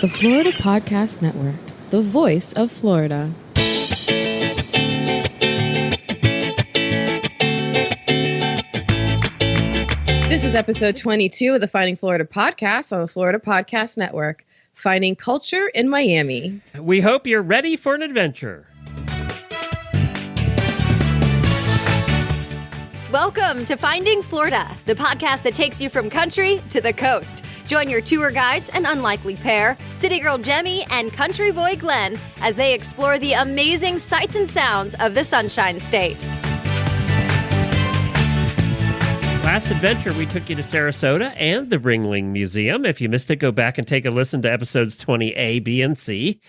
The Florida Podcast Network, the voice of Florida. This is episode 22 of the Finding Florida podcast on the Florida Podcast Network, Finding Culture in Miami. We hope you're ready for an adventure. Welcome to Finding Florida, the podcast that takes you from country to the coast. Join your tour guides, an unlikely pair, city girl Jemmy and country boy Glenn, as they explore the amazing sights and sounds of the Sunshine State. Last adventure, we took you to Sarasota and the Ringling Museum. If you missed it, go back and take a listen to episodes 20A, B, and C.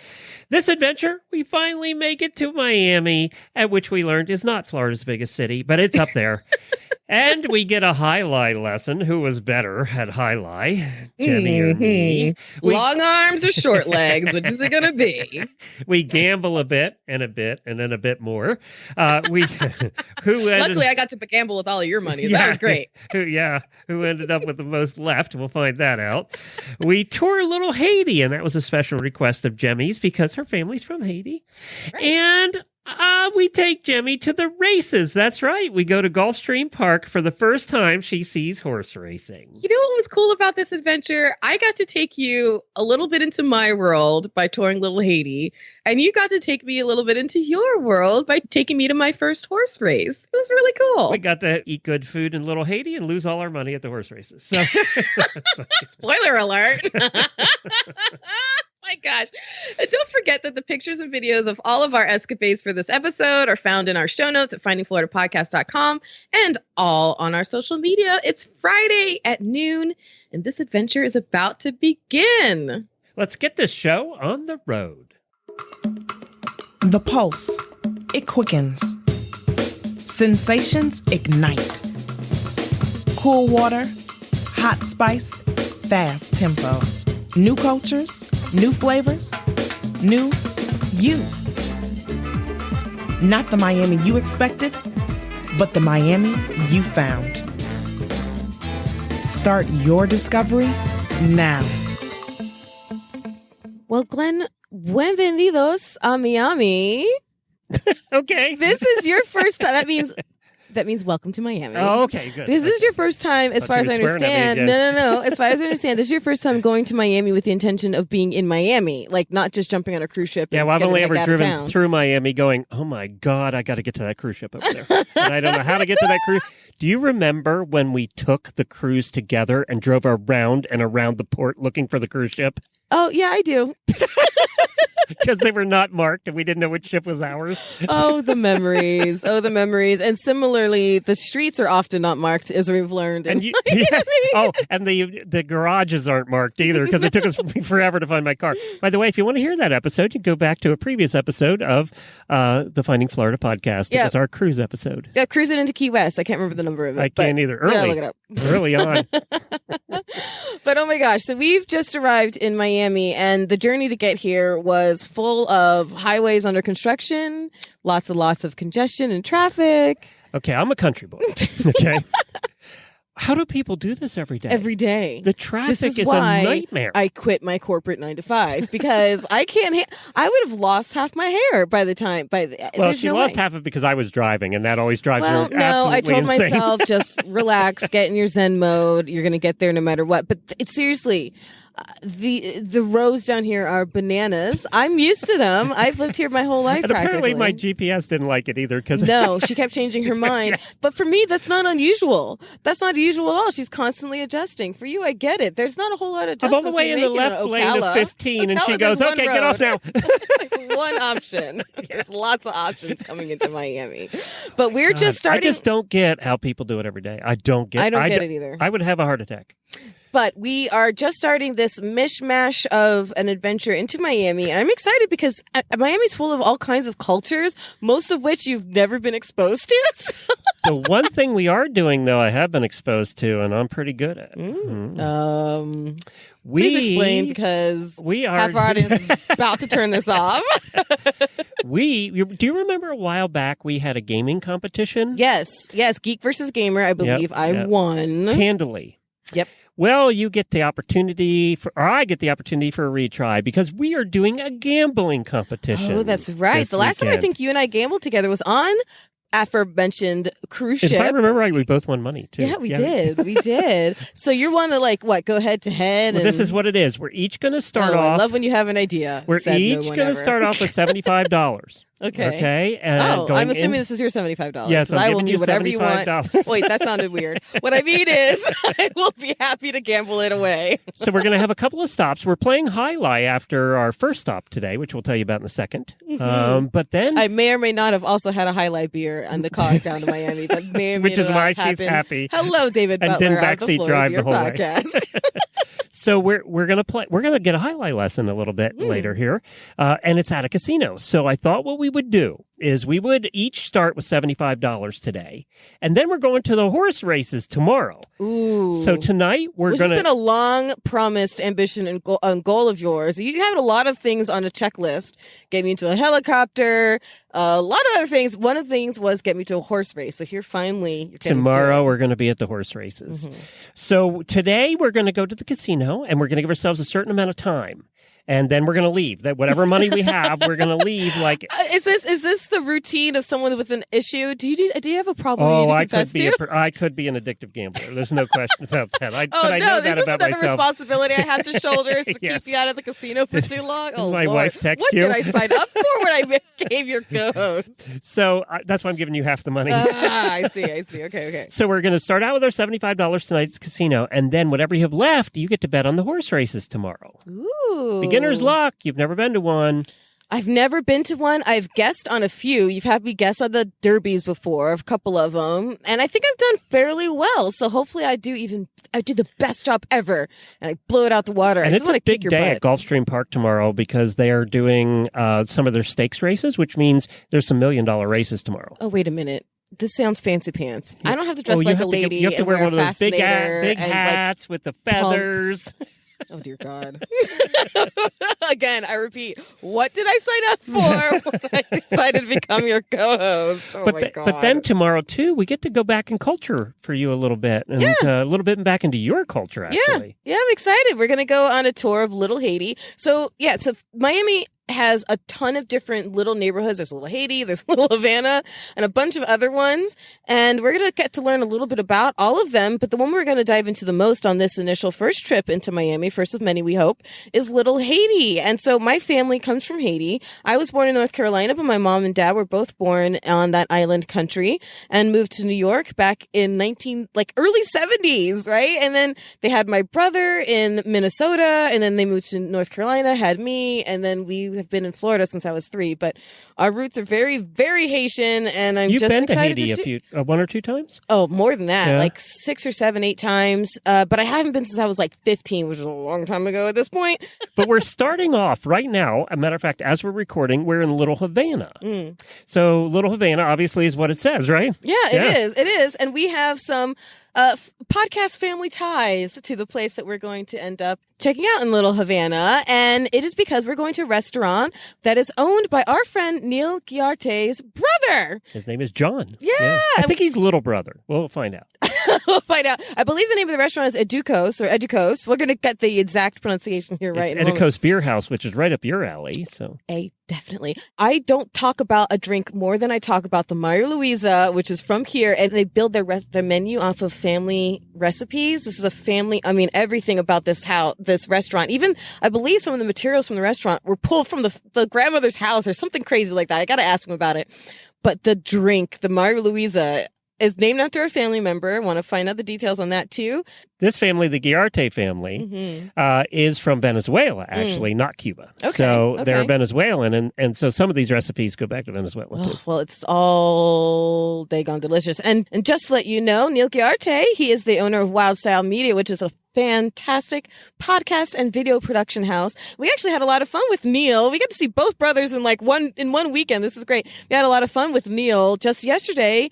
This adventure, we finally make it to Miami, at which we learned is not Florida's biggest city, but it's up there. And we get a Jai-Lai lesson. Who was better at Jai-Lai, Jemmy or me? Long arms or short legs? Which is it going to be? We gamble a bit, and then a bit more. Luckily, I got to gamble with all of your money. Yeah. That was great. Who ended up with the most left? We'll find that out. We tour Little Haiti, and that was a special request of Jemmy's because her family's from Haiti. Right. And we take Jemmy to the races. That's right. We go to Gulfstream Park for the first time she sees horse racing. You know what was cool about this adventure? I got to take you a little bit into my world by touring Little Haiti, and you got to take me a little bit into your world by taking me to my first horse race. It was really cool. We got to eat good food in Little Haiti and lose all our money at the horse races. So, spoiler alert. My gosh. And don't forget that the pictures and videos of all of our escapades for this episode are found in our show notes at findingfloridapodcast.com and all on our social media. It's Friday at noon, and this adventure is about to begin. Let's get this show on the road. The pulse, it quickens. Sensations ignite. Cool water, hot spice, fast tempo. New cultures, new flavors, new you. Not the Miami you expected, but the Miami you found. Start your discovery now. Well, Glenn, bienvenidos a Miami. Okay. This is your first time. That means welcome to Miami. Oh, okay, good. This is your first time, as far as I understand. No. As far as I understand, this is your first time going to Miami with the intention of being in Miami, like not just jumping on a cruise ship. Yeah, well, I've only ever driven through Miami going, oh my God, I got to get to that cruise ship over there. And I don't know how to get to that cruise. Do you remember when we took the cruise together and drove around and around the port looking for the cruise ship? Oh, yeah, I do. Because they were not marked and we didn't know which ship was ours. Oh, the memories. And similarly, the streets are often not marked, as we've learned. And the garages aren't marked either because it took us forever to find my car. By the way, if you want to hear that episode, you can go back to a previous episode of the Finding Florida podcast. Yeah. It was our cruise episode. Yeah, cruising into Key West. I can't remember the number of it. I can't either. Early. Yeah, look it up. Early on. But oh my gosh, so we've just arrived in Miami, and the journey to get here was full of highways under construction, lots of congestion and traffic. Okay, I'm a country boy. Okay. How do people do this every day? Every day. The traffic is why a nightmare. I quit my corporate 9 to 5 because I can't. I would have lost half my hair by the time. Well, she lost half of it because I was driving, and that always drives her absolutely I told insane. myself, just relax, get in your Zen mode. You're going to get there no matter what. But it's seriously. The roads down here are bananas. I'm used to them. I've lived here my whole life. And apparently my GPS didn't like it either. No, she kept changing her mind. Yeah. But for me, that's not unusual. That's not unusual at all. She's constantly adjusting. For you, I get it. There's not a whole lot of adjustments. I'm all the way in the left lane of 15, and she goes, okay, get off now. There's one option. There's lots of options coming into Miami. But we're just starting. I just don't get how people do it every day. I don't get it either. I would have a heart attack. But we are just starting this mishmash of an adventure into Miami. And I'm excited because Miami's full of all kinds of cultures, most of which you've never been exposed to. The one thing we are doing, though, I have been exposed to, and I'm pretty good at. Please explain, because half our audience is about to turn this off. Do you remember a while back we had a gaming competition? Yes. Geek versus Gamer, I believe. I won. Handily. Yep. Well, you get the opportunity or I get the opportunity for a retry because we are doing a gambling competition. Oh, that's right. The last time I think you and I gambled together was on aforementioned cruise ship. If I remember right, we both won money too. Yeah, we did. We did. So you want to go head to head? Well, this is what it is. We're each going to start off. I love when you have an idea. We're each going to start off with $75. Okay. And I'm assuming this is your $75. Yes, I will do whatever you want. Wait, that sounded weird. What I mean is, I will be happy to gamble it away. So we're going to have a couple of stops. We're playing Jai-Lai after our first stop today, which we'll tell you about in a second. But then I may or may not have also had a Jai-Lai beer on the car down to Miami. That may or may which is not why have she's happened. happy. Hello, David and Butler. didn't backseat drive the whole podcast. way. So we're going to play. We're going to get a Jai-Lai lesson a little bit later here, and it's at a casino. So I thought what we would do is we would each start with $75 today, and then we're going to the horse races tomorrow. Ooh! So tonight Which has been a long promised ambition and goal of yours. You have a lot of things on a checklist. Get me into a helicopter. A lot of other things. One of the things was get me to a horse race. So here finally. Tomorrow we're going to be at the horse races. So today we're going to go to the casino and we're going to give ourselves a certain amount of time. And then we're going to leave. That whatever money we have, we're going to leave. Like, is this the routine of someone with an issue? Do you have a problem? Oh, you need to I confess could be. to? I could be an addictive gambler. There's no question about that. But no! I know Is that this about another myself. responsibility I have to shoulder to Yes. keep you out of the casino for too long? Oh, my Lord. wife text what you? What did I sign up for when I gave your co-host? So that's why I'm giving you half the money. I see. Okay. So we're going to start out with our $75 tonight at the casino, and then whatever you have left, you get to bet on the horse races tomorrow. Ooh. Beginner's luck. You've never been to one. I've never been to one. I've guessed on a few. You've had me guess on the derbies before, a couple of them, and I think I've done fairly well. So hopefully I do the best job ever, and I blow it out the water. And I it's a big day at Gulfstream Park tomorrow because they are doing some of their stakes races, which means there's some $1 million races tomorrow. Oh, wait a minit. This sounds fancy pants. I don't have to dress like a lady. You have to wear one of those big and hats with the feathers. Oh, dear God. Again, I repeat, what did I sign up for when I decided to become your co-host? Oh, my God. But then tomorrow, too, we get to go back in culture for you a little bit. And a little bit back into your culture, actually. Yeah, I'm excited. We're going to go on a tour of Little Haiti. So Miami has a ton of different little neighborhoods. There's Little Haiti, there's Little Havana, and a bunch of other ones. And we're going to get to learn a little bit about all of them. But the one we're going to dive into the most on this initial first trip into Miami, first of many, we hope, is Little Haiti. And so my family comes from Haiti. I was born in North Carolina, but my mom and dad were both born on that island country and moved to New York back in early 70s, right? And then they had my brother in Minnesota, and then they moved to North Carolina, had me, and then we have been in Florida since I was 3, but our roots are very, very Haitian, and You've just been excited to Haiti one or two times? Oh, more than that, yeah. like 6 or 7, 8 times. But I haven't been since I was 15, which is a long time ago at this point. But we're starting off right now. A matter of fact, as we're recording, we're in Little Havana. So Little Havana obviously is what it says, right? Yeah, it is. And we have some podcast family ties to the place that we're going to end up checking out in Little Havana. And it is because we're going to a restaurant that is owned by our friend Neil Guillarte's brother. His name is John. Yeah. I think he's little brother. We'll find out. We'll find out. I believe the name of the restaurant is EDUKOS. We're going to get the exact pronunciation here right now. It's EDUKOS Beer House, which is right up your alley. So definitely. I don't talk about a drink more than I talk about the Maria Luisa, which is from here, and they build their menu off of family recipes. This is a family. I mean, everything about this restaurant, even I believe some of the materials from the restaurant were pulled from the grandmother's house or something crazy like that. I got to ask him about it. But the drink, the Maria Luisa, is named after a family member. Want to find out the details on that too. This family, the Guilarte family, is from Venezuela, actually, not Cuba. Okay, so they're Venezuelan, and so some of these recipes go back to Venezuela, too. Well, it's all daggone delicious. And just to let you know, Neil Guilarte, he is the owner of Wild Style Media, which is a fantastic podcast and video production house. We actually had a lot of fun with Neil. We got to see both brothers in one weekend. This is great. We had a lot of fun with Neil just yesterday.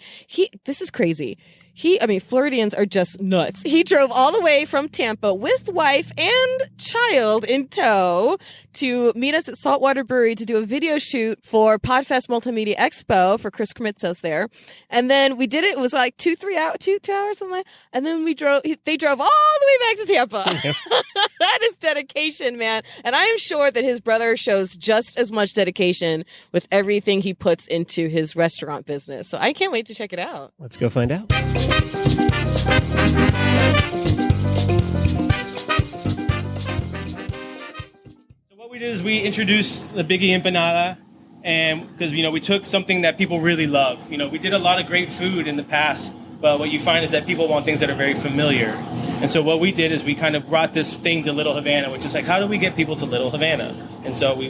This is crazy. Floridians are just nuts. He drove all the way from Tampa with wife and child in tow to meet us at Saltwater Brewery to do a video shoot for Podfest Multimedia Expo for Chris Krimitsos there. And then we did it. It was like 2 hours, something like that. And then they drove all the way back to Tampa. That is dedication, man. And I am sure that his brother shows just as much dedication with everything he puts into his restaurant business. So I can't wait to check it out. Let's go find out. What we did is we introduced the Biggie Empanada, and because we took something that people really love. We did a lot of great food in the past, but what you find is that people want things that are very familiar. And so what we did is we kind of brought this thing to Little Havana, which is like, how do we get people to Little Havana? And so we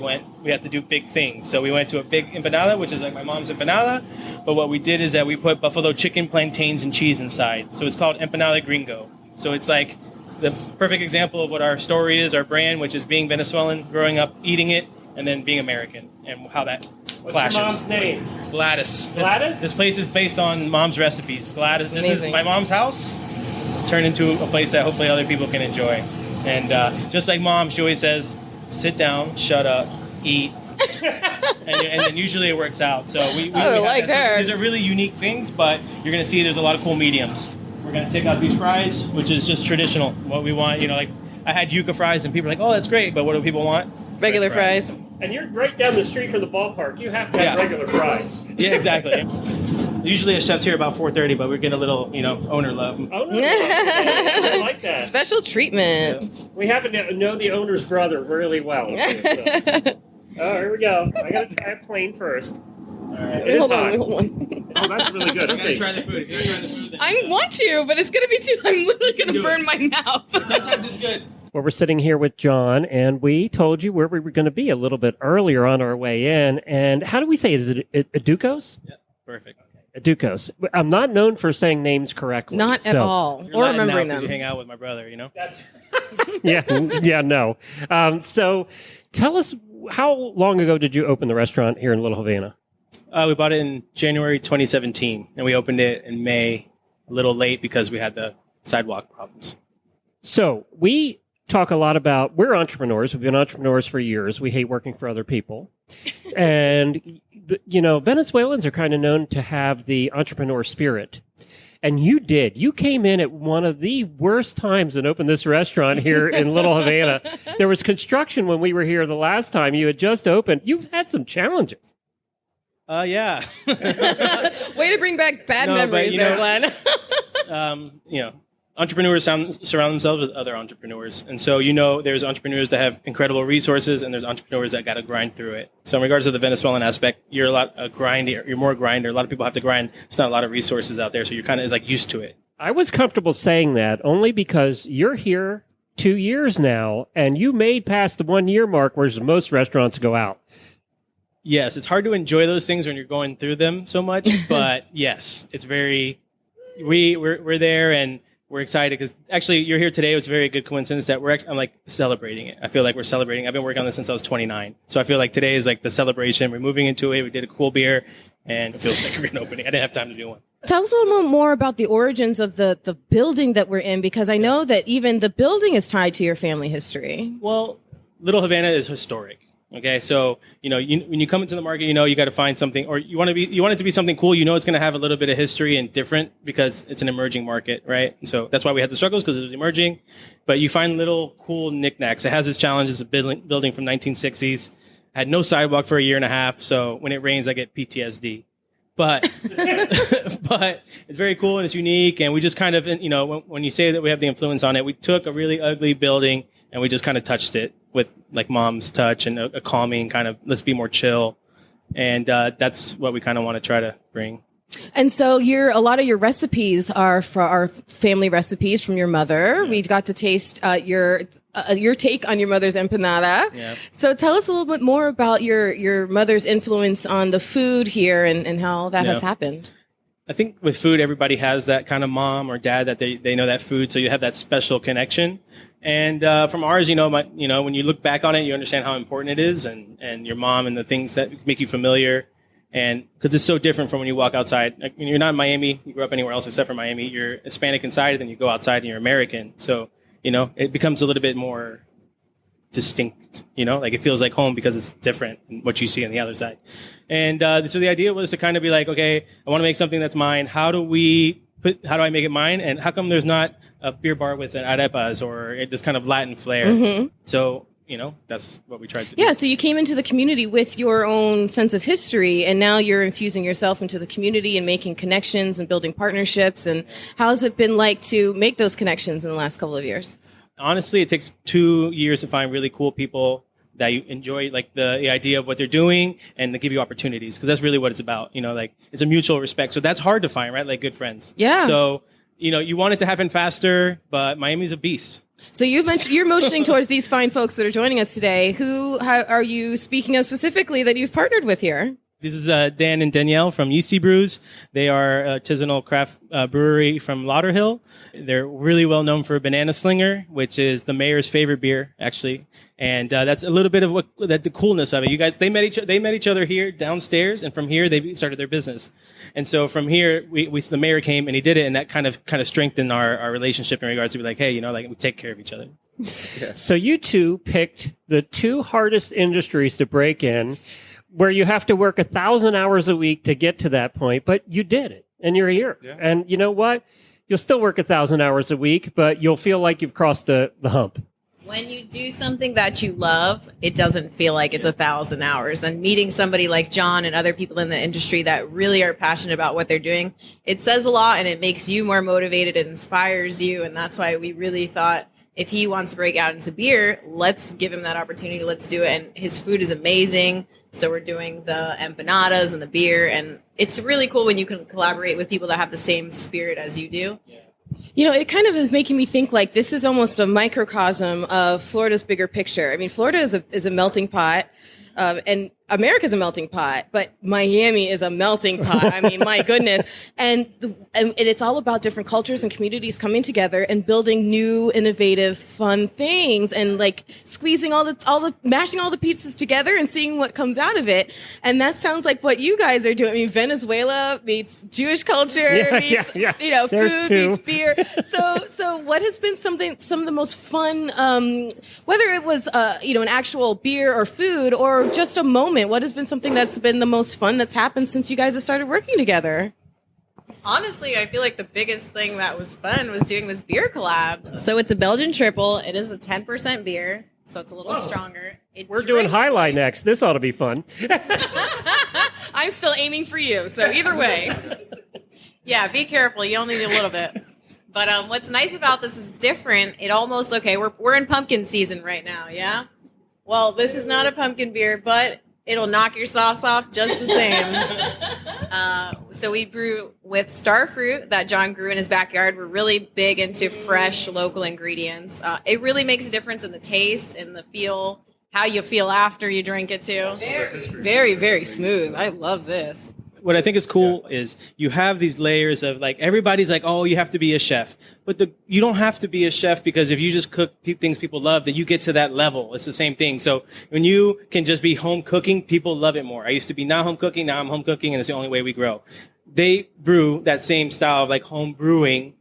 had to do big things. So we went to a big empanada, which is like my mom's empanada. But what we did is that we put buffalo chicken, plantains, and cheese inside. So it's called Empanada Gringo. So it's like the perfect example of what our story is, our brand, which is being Venezuelan, growing up eating it, and then being American, and how that clashes. What's your mom's name? Gladys. Gladys? This place is based on mom's recipes. Gladys. This is Amazing. my mom's house, turned into a place that hopefully other people can enjoy. And just like mom, she always says, sit down, shut up, eat. and then usually it works out. So we like that. These are really unique things, but you're going to see there's a lot of cool mediums. We're going to take out these fries, which is just traditional. What we want, like I had yuca fries and people are like, oh, that's great, but what do people want? Regular fries. And you're right down the street from the ballpark. You have to have regular fries. Yeah, exactly. Usually a chef's here about 4:30, but we're getting a little, owner love. Owner love. I like that. Special treatment. Yeah. We happen to know the owner's brother really well. Too, so. Oh, here we go. I got to try a plain first. All right. It is Hold hot. on. Oh, that's really good. You gotta Okay. try the food. If you try the food, then I want to, but it's going to be too. I'm literally going Do to it. burn my mouth. Sometimes it's good. Well, we're sitting here with John, and we told you where we were going to be a little bit earlier on our way in. And how do we say it? Is it EDUKOS? Yeah, perfect. EDUKOS. I'm not known for saying names correctly. Not at all. You're Or Latin now remembering 'cause them. You hang out with my brother, That's no. So tell us, how long ago did you open the restaurant here in Little Havana? We bought it in January 2017, and we opened it in May, a little late because we had the sidewalk problems. So we talk a lot about, we're entrepreneurs. We've been entrepreneurs for years. We hate working for other people. And, Venezuelans are kind of known to have the entrepreneur spirit. And you did. You came in at one of the worst times and opened this restaurant here in Little Havana. There was construction when we were here the last time. You had just opened. You've had some challenges. Yeah. Way to bring back bad No, but, memories there, Glenn. Entrepreneurs surround themselves with other entrepreneurs. And so, there's entrepreneurs that have incredible resources and there's entrepreneurs that got to grind through it. So in regards to the Venezuelan aspect, you're you're more a grinder. A lot of people have to grind. There's not a lot of resources out there. So you're kind of used to it. I was comfortable saying that only because you're here 2 years now and you made past the 1 year mark, whereas most restaurants go out. Yes, it's hard to enjoy those things when you're going through them so much, but yes, it's very. We're there and we're excited because actually you're here today. It's a very good coincidence that I'm celebrating it. I feel like we're celebrating. I've been working on this since I was 29, so I feel like today is the celebration. We're moving into it. We did a cool beer, and it feels like a grand opening. I didn't have time to do one. Tell us a little bit more about the origins of the building that we're in, because I know that even the building is tied to your family history. Well, Little Havana is historic. Okay, so when you come into the market, you got to find something, or you want it to be something cool. It's going to have a little bit of history and different because it's an emerging market, right? And so that's why we had the struggles, because it was emerging. But you find little cool knickknacks. It has its challenges. A building from 1960s, had no sidewalk for a year and a half. So when it rains, I get PTSD. But but it's very cool and it's unique. And we just kind of when you say that we have the influence on it, we took a really ugly building and we just kind of touched it with mom's touch and a calming kind of, let's be more chill. And that's what we kind of want to try to bring. And so a lot of your recipes are family recipes from your mother. Yeah. We got to taste your take on your mother's empanada. Yeah. So tell us a little bit more about your mother's influence on the food here and how that has happened. I think with food, everybody has that kind of mom or dad that they know that food. So you have that special connection. And from ours, when you look back on it, you understand how important it is, and your mom and the things that make you familiar. And because it's so different from when you walk outside. Like, when you're not in Miami, you grew up anywhere else except for Miami, you're Hispanic inside, and then you go outside and you're American. So, it becomes a little bit more distinct, like it feels like home because it's different than what you see on the other side. And so the idea was to kind of be like, okay, I want to make something that's mine. How do I make it mine? And how come there's not a beer bar with an arepas or this kind of Latin flair? Mm-hmm. So, that's what we tried to do. Yeah, so you came into the community with your own sense of history, and now you're infusing yourself into the community and making connections and building partnerships. And how has it been like to make those connections in the last couple of years? Honestly, it takes 2 years to find really cool people that you enjoy, like the idea of what they're doing, and to give you opportunities, because that's really what it's about. Like it's a mutual respect. So that's hard to find, right? Like good friends. Yeah. So, you want it to happen faster, but Miami's a beast. So you're motioning towards these fine folks that are joining us today. How are you speaking of specifically that you've partnered with here? This is Dan and Danielle from Yeasty Brews. They are artisanal craft brewery from Lauderhill. They're really well known for Banana Slinger, which is the mayor's favorite beer, actually. And that's a little bit of the coolness of it. You guys, they met each other here downstairs, and from here they started their business. And so from here, the mayor came and he did it, and that kind of strengthened our relationship in regards to be like, hey, we take care of each other. Yeah. So you two picked the 2 hardest industries to break in, where you have to work 1,000 hours a week to get to that point, but you did it, and you're here. Yeah. And you know what? You'll still work 1,000 hours a week, but you'll feel like you've crossed the hump. When you do something that you love, it doesn't feel like it's 1,000 hours. And meeting somebody like John and other people in the industry that really are passionate about what they're doing, it says a lot, and it makes you more motivated. It inspires you, and that's why we really thought, if he wants to break out into beer, let's give him that opportunity. Let's do it. And his food is amazing. So we're doing the empanadas and the beer. And it's really cool when you can collaborate with people that have the same spirit as you do. It kind of is making me think like this is almost a microcosm of Florida's bigger picture. I mean, Florida is a melting pot. And America's a melting pot, but Miami is a melting pot. I mean, my goodness. And it's all about different cultures and communities coming together and building new, innovative, fun things, and like squeezing mashing all the pieces together and seeing what comes out of it. And that sounds like what you guys are doing. I mean, Venezuela meets Jewish culture, meets food, meets beer. So what has been some of the most fun, whether it was an actual beer or food or just a moment, what has been something that's been the most fun that's happened since you guys have started working together? Honestly, I feel like the biggest thing that was fun was doing this beer collab. So it's a Belgian triple. It is a 10% beer, so it's a little stronger. We're doing Jai-Lai next. This ought to be fun. I'm still aiming for you, so either way. Yeah, be careful. You only need a little bit. But what's nice about this is different. It almost, we're in pumpkin season right now, yeah? Well, this is not a pumpkin beer, but it'll knock your sauce off just the same. So we brew with star fruit that John grew in his backyard. We're really big into fresh local ingredients. It really makes a difference in the taste and the feel, how you feel after you drink it too. Very, very smooth. I love this. What I think is cool is you have these layers of like, everybody's like, oh, you have to be a chef. But you don't have to be a chef, because if you just cook things people love, then you get to that level. It's the same thing. So when you can just be home cooking, people love it more. I used to be not home cooking. Now I'm home cooking, and it's the only way we grow. They brew that same style of like home brewing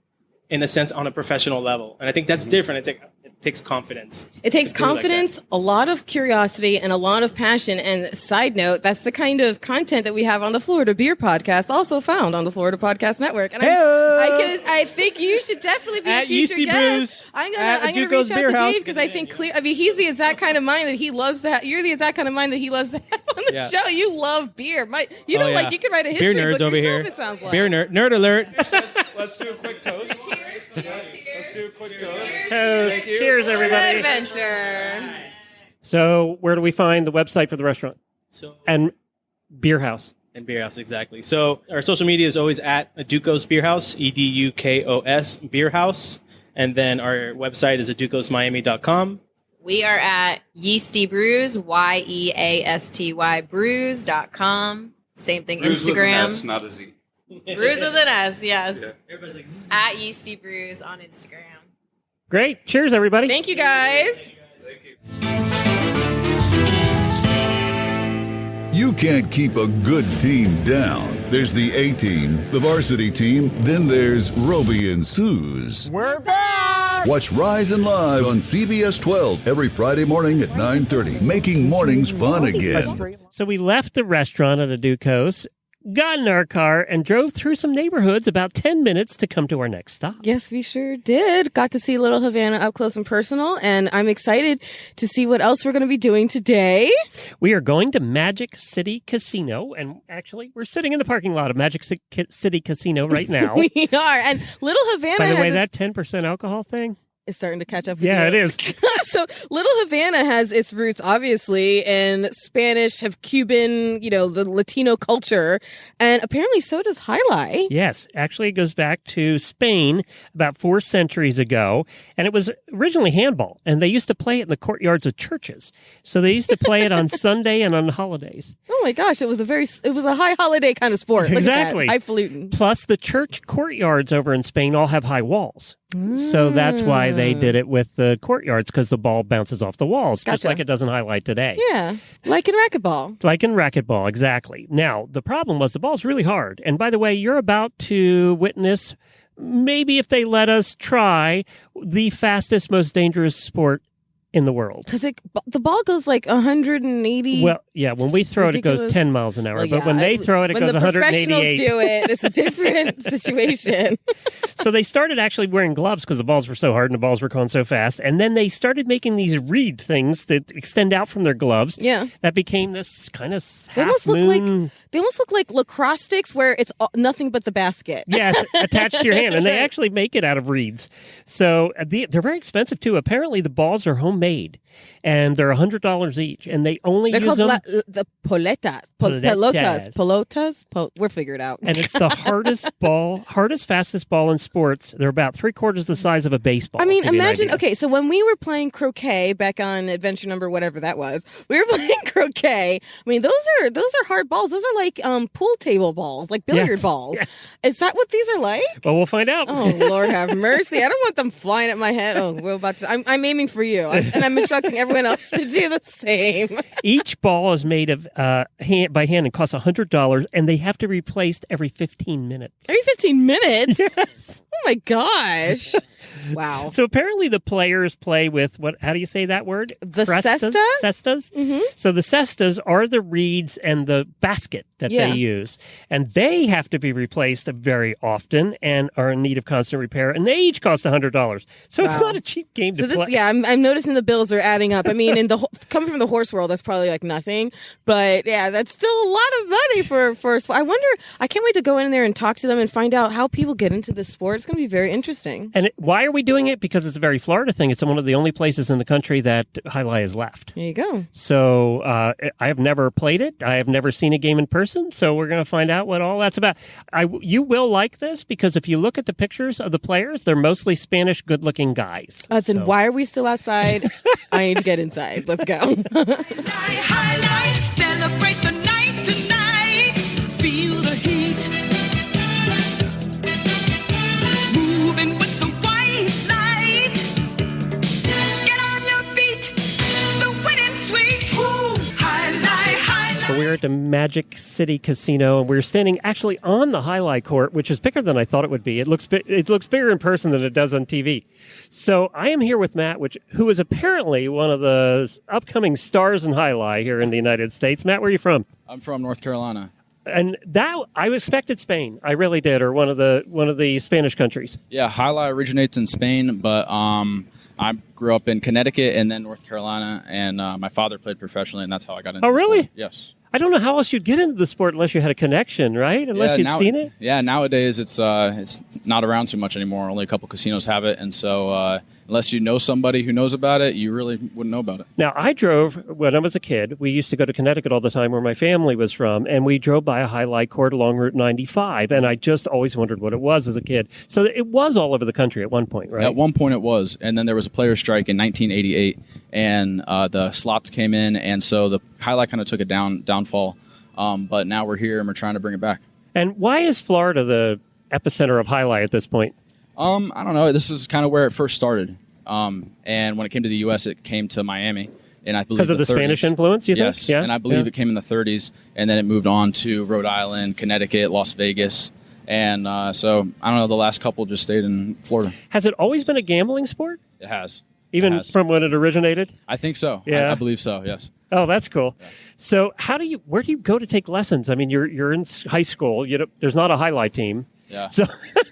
in a sense on a professional level. And I think that's different. It takes confidence. It takes confidence, a lot of curiosity, and a lot of passion. And side note, that's the kind of content that we have on the Florida Beer Podcast, also found on the Florida Podcast Network. And I think you should definitely be at a future Yeasty guest. Brews. I'm gonna reach out to Dave, because I think he's the exact kind of mind that he loves to have. You're the exact kind of mind that he loves to have on the show. You love beer. You could write a history beer nerds book over yourself, here. it sounds like. Beer nerd alert. Let's do a quick toast. Let's do a quick toast. Thank you. Cheers, everybody. Adventure. So where do we find the website for the restaurant? And Beer House. And Beer House, exactly. So our social media is always at EDUKOS Beer House, EDUKOS Beer House. And then our website is edukosmiami.com. We are at Yeasty Brews, YEASTY brews.com. Same thing, Brews Instagram. with an S, not a Z. Brews with an S, yes. Yeah. Everybody's like, At Yeasty Brews on Instagram. Great. Cheers, everybody. Thank you, guys. Thank you. you can't keep a good team down, there's the A team, the varsity team, then there's Roby and Suze. We're back! Watch Rise and Live on CBS 12 every Friday morning at 9:30, making mornings fun again. So we left the restaurant at EDUKOS, got in our car, and drove through some neighborhoods about 10 minutes to come to our next stop. Yes, we sure did. Got to see Little Havana up close and personal, and I'm excited to see what else we're going to be doing today. We are going to Magic City Casino, and actually, we're sitting in the parking lot of Magic City Casino right now. We are, and Little Havana By the way, has that 10% alcohol thing? is starting to catch up with Yeah, you. it is. So Little Havana has its roots, obviously, in Spanish, have Cuban, the Latino culture, and apparently so does Jai-Lai. Yes, actually it goes back to Spain about 4 centuries ago, and it was originally handball, and they used to play it in the courtyards of churches. So they used to play it on Sunday and on holidays. Oh my gosh, it was a high holiday kind of sport. Look Exactly. at that. Highfalutin. Plus, the church courtyards over in Spain all have high walls. So that's why they did it with the courtyards, because the ball bounces off the walls, just Gotcha. like it does in highlight today. Yeah, like in racquetball. Like in racquetball, exactly. Now, the problem was the ball's really hard. And by the way, you're about to witness, maybe if they let us try, the fastest, most dangerous sport in the world. Because the ball goes like 180. Well, yeah, when we throw it, it goes Ridiculous. 10 miles an hour. Well, But yeah, when they throw it, it when goes the 188. professionals do it, it's a different situation. So they started actually wearing gloves because the balls were so hard and the balls were going so fast. And then they started making these reed things that extend out from their gloves. Yeah. That became this kind of They half moon. They almost look like lacrosse sticks where it's nothing but the basket. Yes, attached to your hand. And they actually make it out of reeds. So they're very expensive, too. Apparently, the balls are homemade, and they're $100 each. And they only They're use called them. the pelotas. Pelotas. Pelotas. We'll figure it out. And it's the hardest, fastest ball in sports. They're about 3/4 the size of a baseball. I mean, to give you an imagine, idea. okay, so when we were playing croquet back on adventure number whatever that was, we were playing croquet. I mean, those are hard balls. Those are like pool table balls, like billiard Yes, balls. yes. Is that what these are like? Well, we'll find out. Oh, Lord have mercy. I don't want them flying at my head. Oh, we're about to. I'm aiming for you. And I'm instructing everyone else to do the same. Each ball is made of by hand and costs $100, and they have to be replaced every 15 minutes. Every 15 minutes? Yes. Oh, my gosh. Wow. So apparently the players play with how do you say that word? The Cestas? cesta? Cestas? Mm-hmm. So the cestas are the reeds and the basket that they use. And they have to be replaced very often and are in need of constant repair. And they each cost $100. So it's not a cheap game to play. Yeah, I'm noticing the bills are adding up. I mean, coming from the horse world, that's probably like nothing. But yeah, that's still a lot of money for a sport. I can't wait to go in there and talk to them and find out how people get into this sport. It's going to be very interesting. And why are we doing it? Because it's a very Florida thing. It's one of the only places in the country that Jai-Lai has left. There you go. So I have never played it. I have never seen a game in person. So we're going to find out what all that's about. You will like this because if you look at the pictures of the players, they're mostly Spanish good-looking guys. Then why are we still outside? I need to get inside. Let's go. Highlight, celebrate the night tonight. Feel the heat. Moving with the white light. Get on your feet. The wedding suite. Highlight. So we're at the Magic City Casino, and we're standing actually on the highlight court, which is bigger than I thought it would be. It looks bigger in person than it does on TV. So I am here with Matt, who is apparently one of the upcoming stars in highlight here in the United States. Matt, where are you from? I'm from North Carolina. And that I expected Spain. I really did, or one of the Spanish countries. Yeah, highlight originates in Spain, but I grew up in Connecticut and then North Carolina, and my father played professionally, and that's how I got into Oh, the really? sport. Yes. I don't know how else you'd get into the sport unless you had a connection, right? Unless you'd seen it. Yeah, nowadays it's not around too much anymore. Only a couple casinos have it, and so unless you know somebody who knows about it, you really wouldn't know about it. Now, I drove, when I was a kid, we used to go to Connecticut all the time where my family was from, and we drove by a highlight court along Route 95, and I just always wondered what it was as a kid. So it was all over the country at one point, right? At one point it was, and then there was a players' strike in 1988, and the slots came in, and so the highlight kind of took a downfall. But now we're here and we're trying to bring it back. And why is Florida the epicenter of highlight at this point? I don't know. This is kind of where it first started. And when it came to the U.S., it came to Miami. And I believe because of the 30s. Spanish influence, you think? Yes, and I believe it came in the 30s, and then it moved on to Rhode Island, Connecticut, Las Vegas, and so I don't know. The last couple just stayed in Florida. Has it always been a gambling sport? It has, even from when it originated. I think so. Yeah, I believe so. Yes. Oh, that's cool. Yeah. So, where do you go to take lessons? I mean, you're in high school. There's not a highlight team. Yeah. So,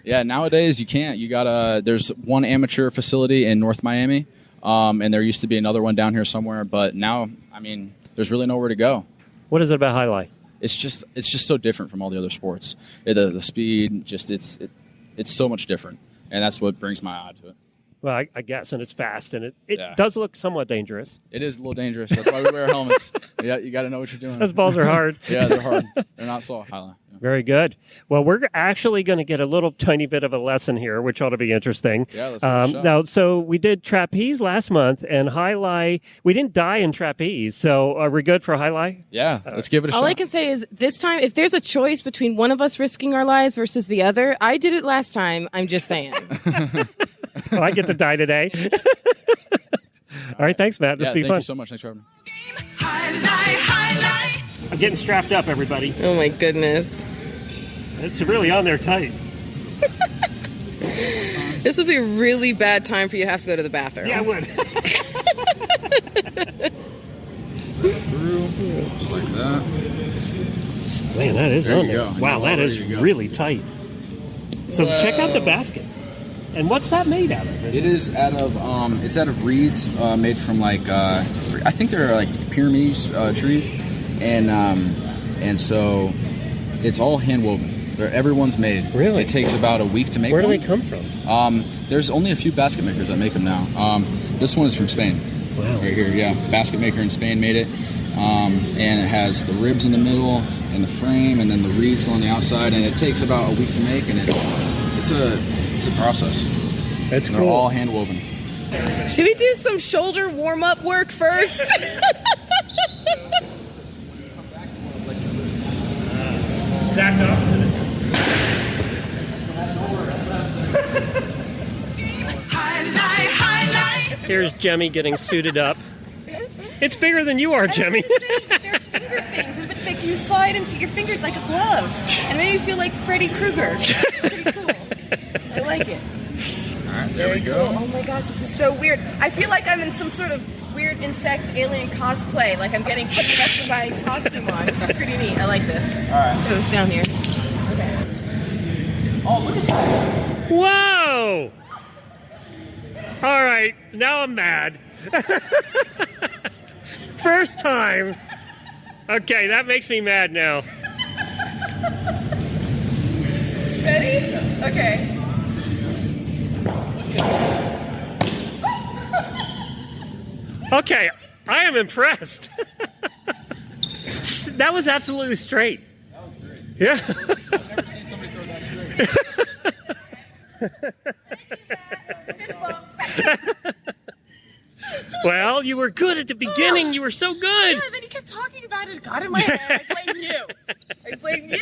yeah. Nowadays, you can't. You gotta. There's one amateur facility in North Miami. And there used to be another one down here somewhere, but now, I mean, there's really nowhere to go. What is it about Jai-Lai? It's just so different from all the other sports. The speed, it's so much different, and that's what brings my eye to it. Well, I guess, and it's fast, and it does look somewhat dangerous. It is a little dangerous. That's why we wear helmets. Yeah, you got to know what you're doing. Those balls are hard. Yeah, they're hard. They're not soft. Yeah. Very good. Well, we're actually going to get a little tiny bit of a lesson here, which ought to be interesting. Yeah, let's give it a shot. Now, so we did trapeze last month, and Jai-Lai, we didn't die in trapeze. So are we good for Jai-Lai? Yeah, let's give it a shot. All I can say is this time, if there's a choice between one of us risking our lives versus the other, I did it last time. I'm just saying. Well, I get to die today. All right, thanks, Matt. This will be fun. Thank you so much. Thanks for having me. I'm getting strapped up, everybody. Oh, my goodness. It's really on there tight. This would be a really bad time for you to have to go to the bathroom. Yeah, I would. Through, just like that. Man, that is There on you there. go. Wow, that is really tight. So check out the basket. And what's that made out of? It is out of it's out of reeds made from I think they're like Pyrenees trees, and so it's all hand woven. Everyone's made. Really? It takes about a week to make. Where do one. they come from? There's only a few basket makers that make them now. This one is from Spain. Wow. Right here, yeah. Basket maker in Spain made it, and it has the ribs in the middle and the frame, and then the reeds go on the outside, and it takes about a week to make, and it's a process. That's and cool. They're all hand woven. Should we do some shoulder warm-up work first? Exact opposite. Here's Jemmy getting suited up. It's bigger than you are, Jemmy. They're finger things, but like you slide into your fingers like a glove, and it made me feel like Freddy Krueger. Pretty cool. I like it. All right, there we go. Oh my gosh, this is so weird. I feel like I'm in some sort of weird insect alien cosplay. Like I'm getting put the rest of my costume on. This is pretty neat. I like this. All right. Put this down here. Okay. Oh, look at that. Whoa! All right, now I'm mad. First time. Okay, that makes me mad now. Ready? Okay. Okay, I am impressed. That was absolutely straight. That was great. Yeah. I've never seen somebody throw that straight. Well, you were good at the beginning. You were so good. Yeah, then you kept talking about it. It got in my head. I blame you. I blame you.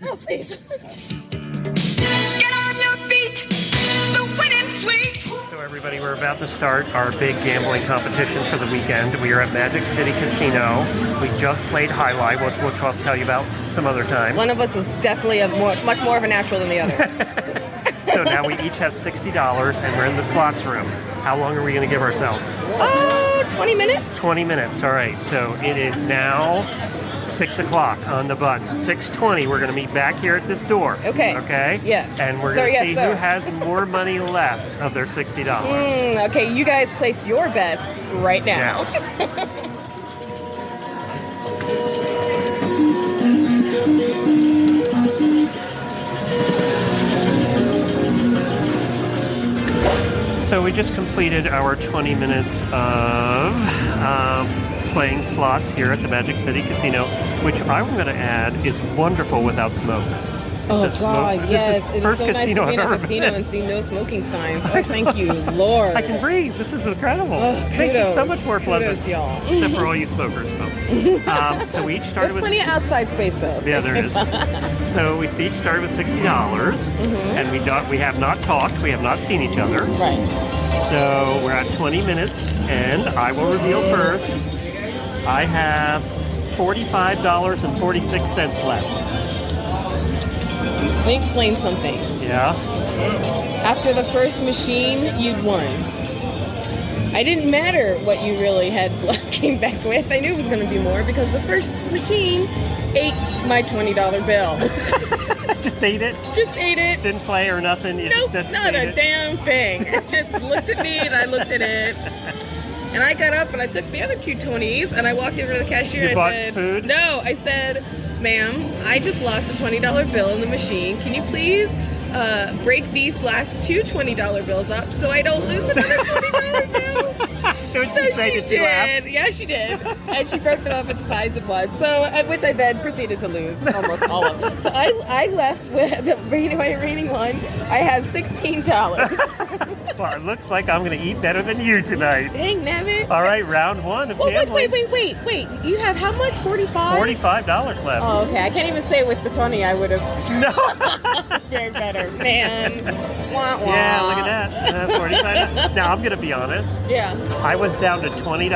Oh, please. Get on your feet, the winning sweet. So everybody, we're about to start our big gambling competition for the weekend. We are at Magic City Casino. We just played Jai-Lai, which I'll tell you about some other time. One of us was definitely much more of a natural than the other. So now we each have $60, and we're in the slots room. How long are we going to give ourselves? 20 minutes. 20 minutes. All right. So it is now 6 o'clock on the button. 6:20. We're going to meet back here at this door. Okay. Okay. Yes. And we're going to see who has more money left of their $60. Okay. You guys place your bets right now. So we just completed our 20 minutes of playing slots here at the Magic City Casino, which I'm going to add is wonderful without smoke. Oh, God, yes. It is It is so nice to be in a I've casino ever and see no smoking signs. Oh, thank you, Lord. I can breathe. This is incredible. Oh, It makes it so much more pleasant. Kudos, y'all. Except for all you smokers, folks. So we each started There's with... plenty of outside space, though. Yeah, there is. So we each started with $60, and we have not talked. We have not seen each other. Right. So we're at 20 minutes, and I will reveal first. I have $45.46 left. Let me explain something. Yeah? After the first machine, you'd won. I didn't matter what you really had came back with. I knew it was going to be more because the first machine ate my $20 bill. Just ate it? Just ate it. Didn't play or nothing? Nope, not a damn thing. It just looked at me and I looked at it. And I got up and I took the other two 20s and I walked over to the cashier and I said, food? No, I said, ma'am, I just lost a $20 bill in the machine. Can you please break these last two $20 bills up so I don't lose another $20 bill? So she did. Yeah, she did. And she broke them up into 5s and 1s. So, at which I then proceeded to lose almost all of them. So I left with my remaining one. I have $16. Well, it looks like I'm going to eat better than you tonight. Dang, nabbit. All right, round one of gambling. Wait. You have how much? 45? $45 left. Oh, okay. I can't even say with the 20 I would have No. fared better. Man. Wah, wah. Yeah, look at that. 45. Now, I'm going to be honest. Yeah. I was down to $20.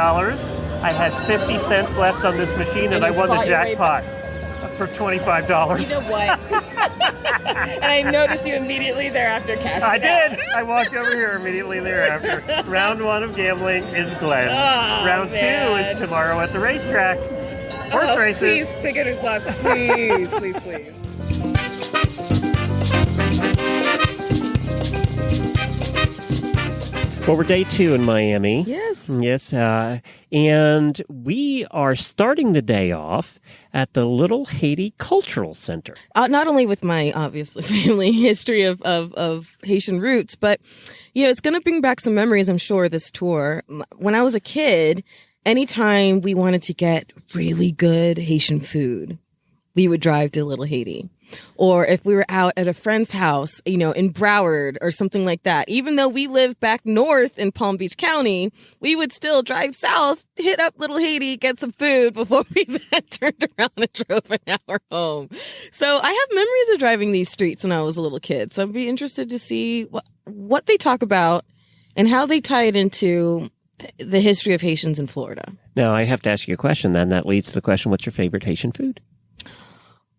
I had 50 cents left on this machine, and I won the jackpot for $25. You know what? And I noticed you immediately thereafter cashed I it out. did. I walked over here immediately thereafter. Round one of gambling is Glenn. Oh, Round man. 2 is tomorrow at the racetrack. Horse races. Please, beginner's luck. Please. Well, we're day 2 in Miami. Yes. Yes. And we are starting the day off at the Little Haiti Cultural Center. Not only with my, obviously, family history of Haitian roots, but, it's going to bring back some memories, I'm sure, this tour. When I was a kid, anytime we wanted to get really good Haitian food, we would drive to Little Haiti. Or if we were out at a friend's house, in Broward or something like that, even though we lived back north in Palm Beach County, we would still drive south, hit up Little Haiti, get some food before we then turned around and drove an hour home. So I have memories of driving these streets when I was a little kid. So I'd be interested to see what they talk about and how they tie it into the history of Haitians in Florida. Now, I have to ask you a question then. That leads to the question, what's your favorite Haitian food?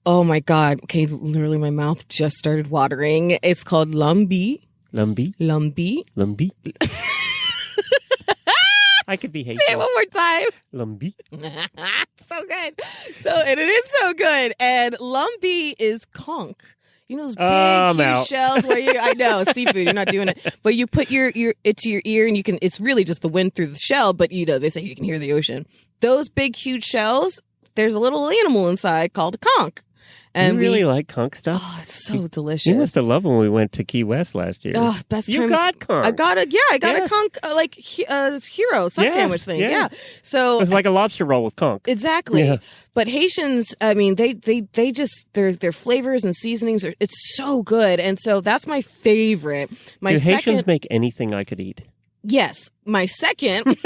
Oh my God. Okay, literally my mouth just started watering. It's called lambi. Lambi? Lambi. Lambi? I could be Haitian. Say it one more time. Lambi. So good. And it is so good. And lambi is conch. You know those big, huge shells where I know, seafood, you're not doing it. But you put it to your ear and it's really just the wind through the shell, but they say you can hear the ocean. Those big, huge shells, there's a little animal inside called a conch. And you really like conch stuff? Oh, it's so delicious. You must have loved when we went to Key West last year. Oh, best time. You got conch. I got a conch, hero sub sandwich thing. Yeah. So it was like a lobster roll with conch. Exactly. Yeah. But Haitians, I mean, they just, their flavors and seasonings it's so good. And so that's my favorite. Do Haitians make anything I could eat? Yes. My second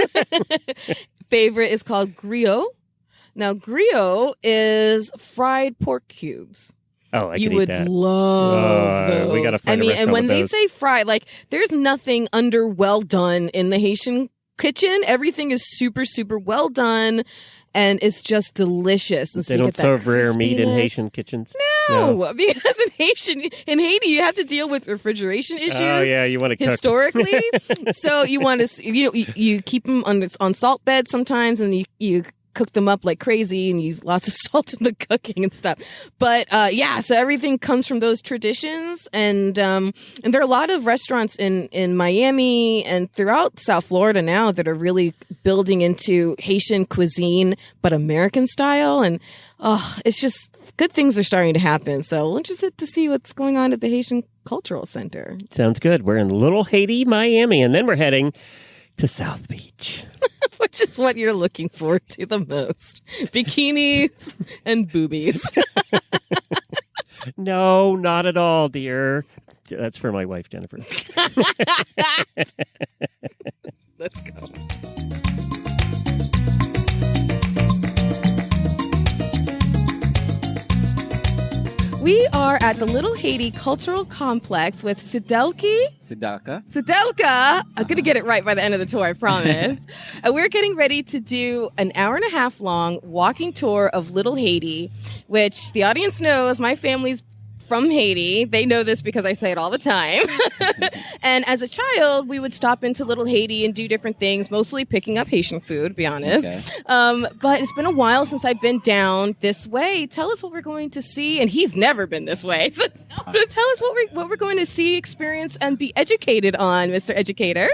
favorite is called griot. Now, griot is fried pork cubes. Oh, you would love those. We gotta find a restaurant and when with they those. say fried, there's nothing under well done in the Haitian kitchen. Everything is super, super well done, and it's just delicious. And so they you don't get that serve rare meat in crispiness. Haitian kitchens. No, because in Haiti you have to deal with refrigeration issues. Oh yeah, you want to cook historically. So you want to, you keep them on salt beds sometimes, and you cook them up like crazy and use lots of salt in the cooking and stuff. But so everything comes from those traditions, and there are a lot of restaurants in Miami and throughout South Florida now that are really building into Haitian cuisine, but American style. And it's just good things are starting to happen. So we're interested to see what's going on at the Haitian Cultural Center. Sounds good. We're in Little Haiti, Miami, and then we're heading to South Beach. Which is what you're looking forward to the most. Bikinis and boobies. No, not at all, dear. That's for my wife, Jennifer. Let's go. We are at the Little Haiti Cultural Complex with Sidelka. I'm going to get it right by the end of the tour, I promise. And we're getting ready to do an hour-and-a-half long walking tour of Little Haiti, which the audience knows my family's from Haiti. They know this because I say it all the time. And as a child, we would stop into Little Haiti and do different things, mostly picking up Haitian food, to be honest. Okay. But it's been a while since I've been down this way. Tell us what we're going to see. And he's never been this way. So tell us what we're going to see, experience, and be educated on, Mr. Educator.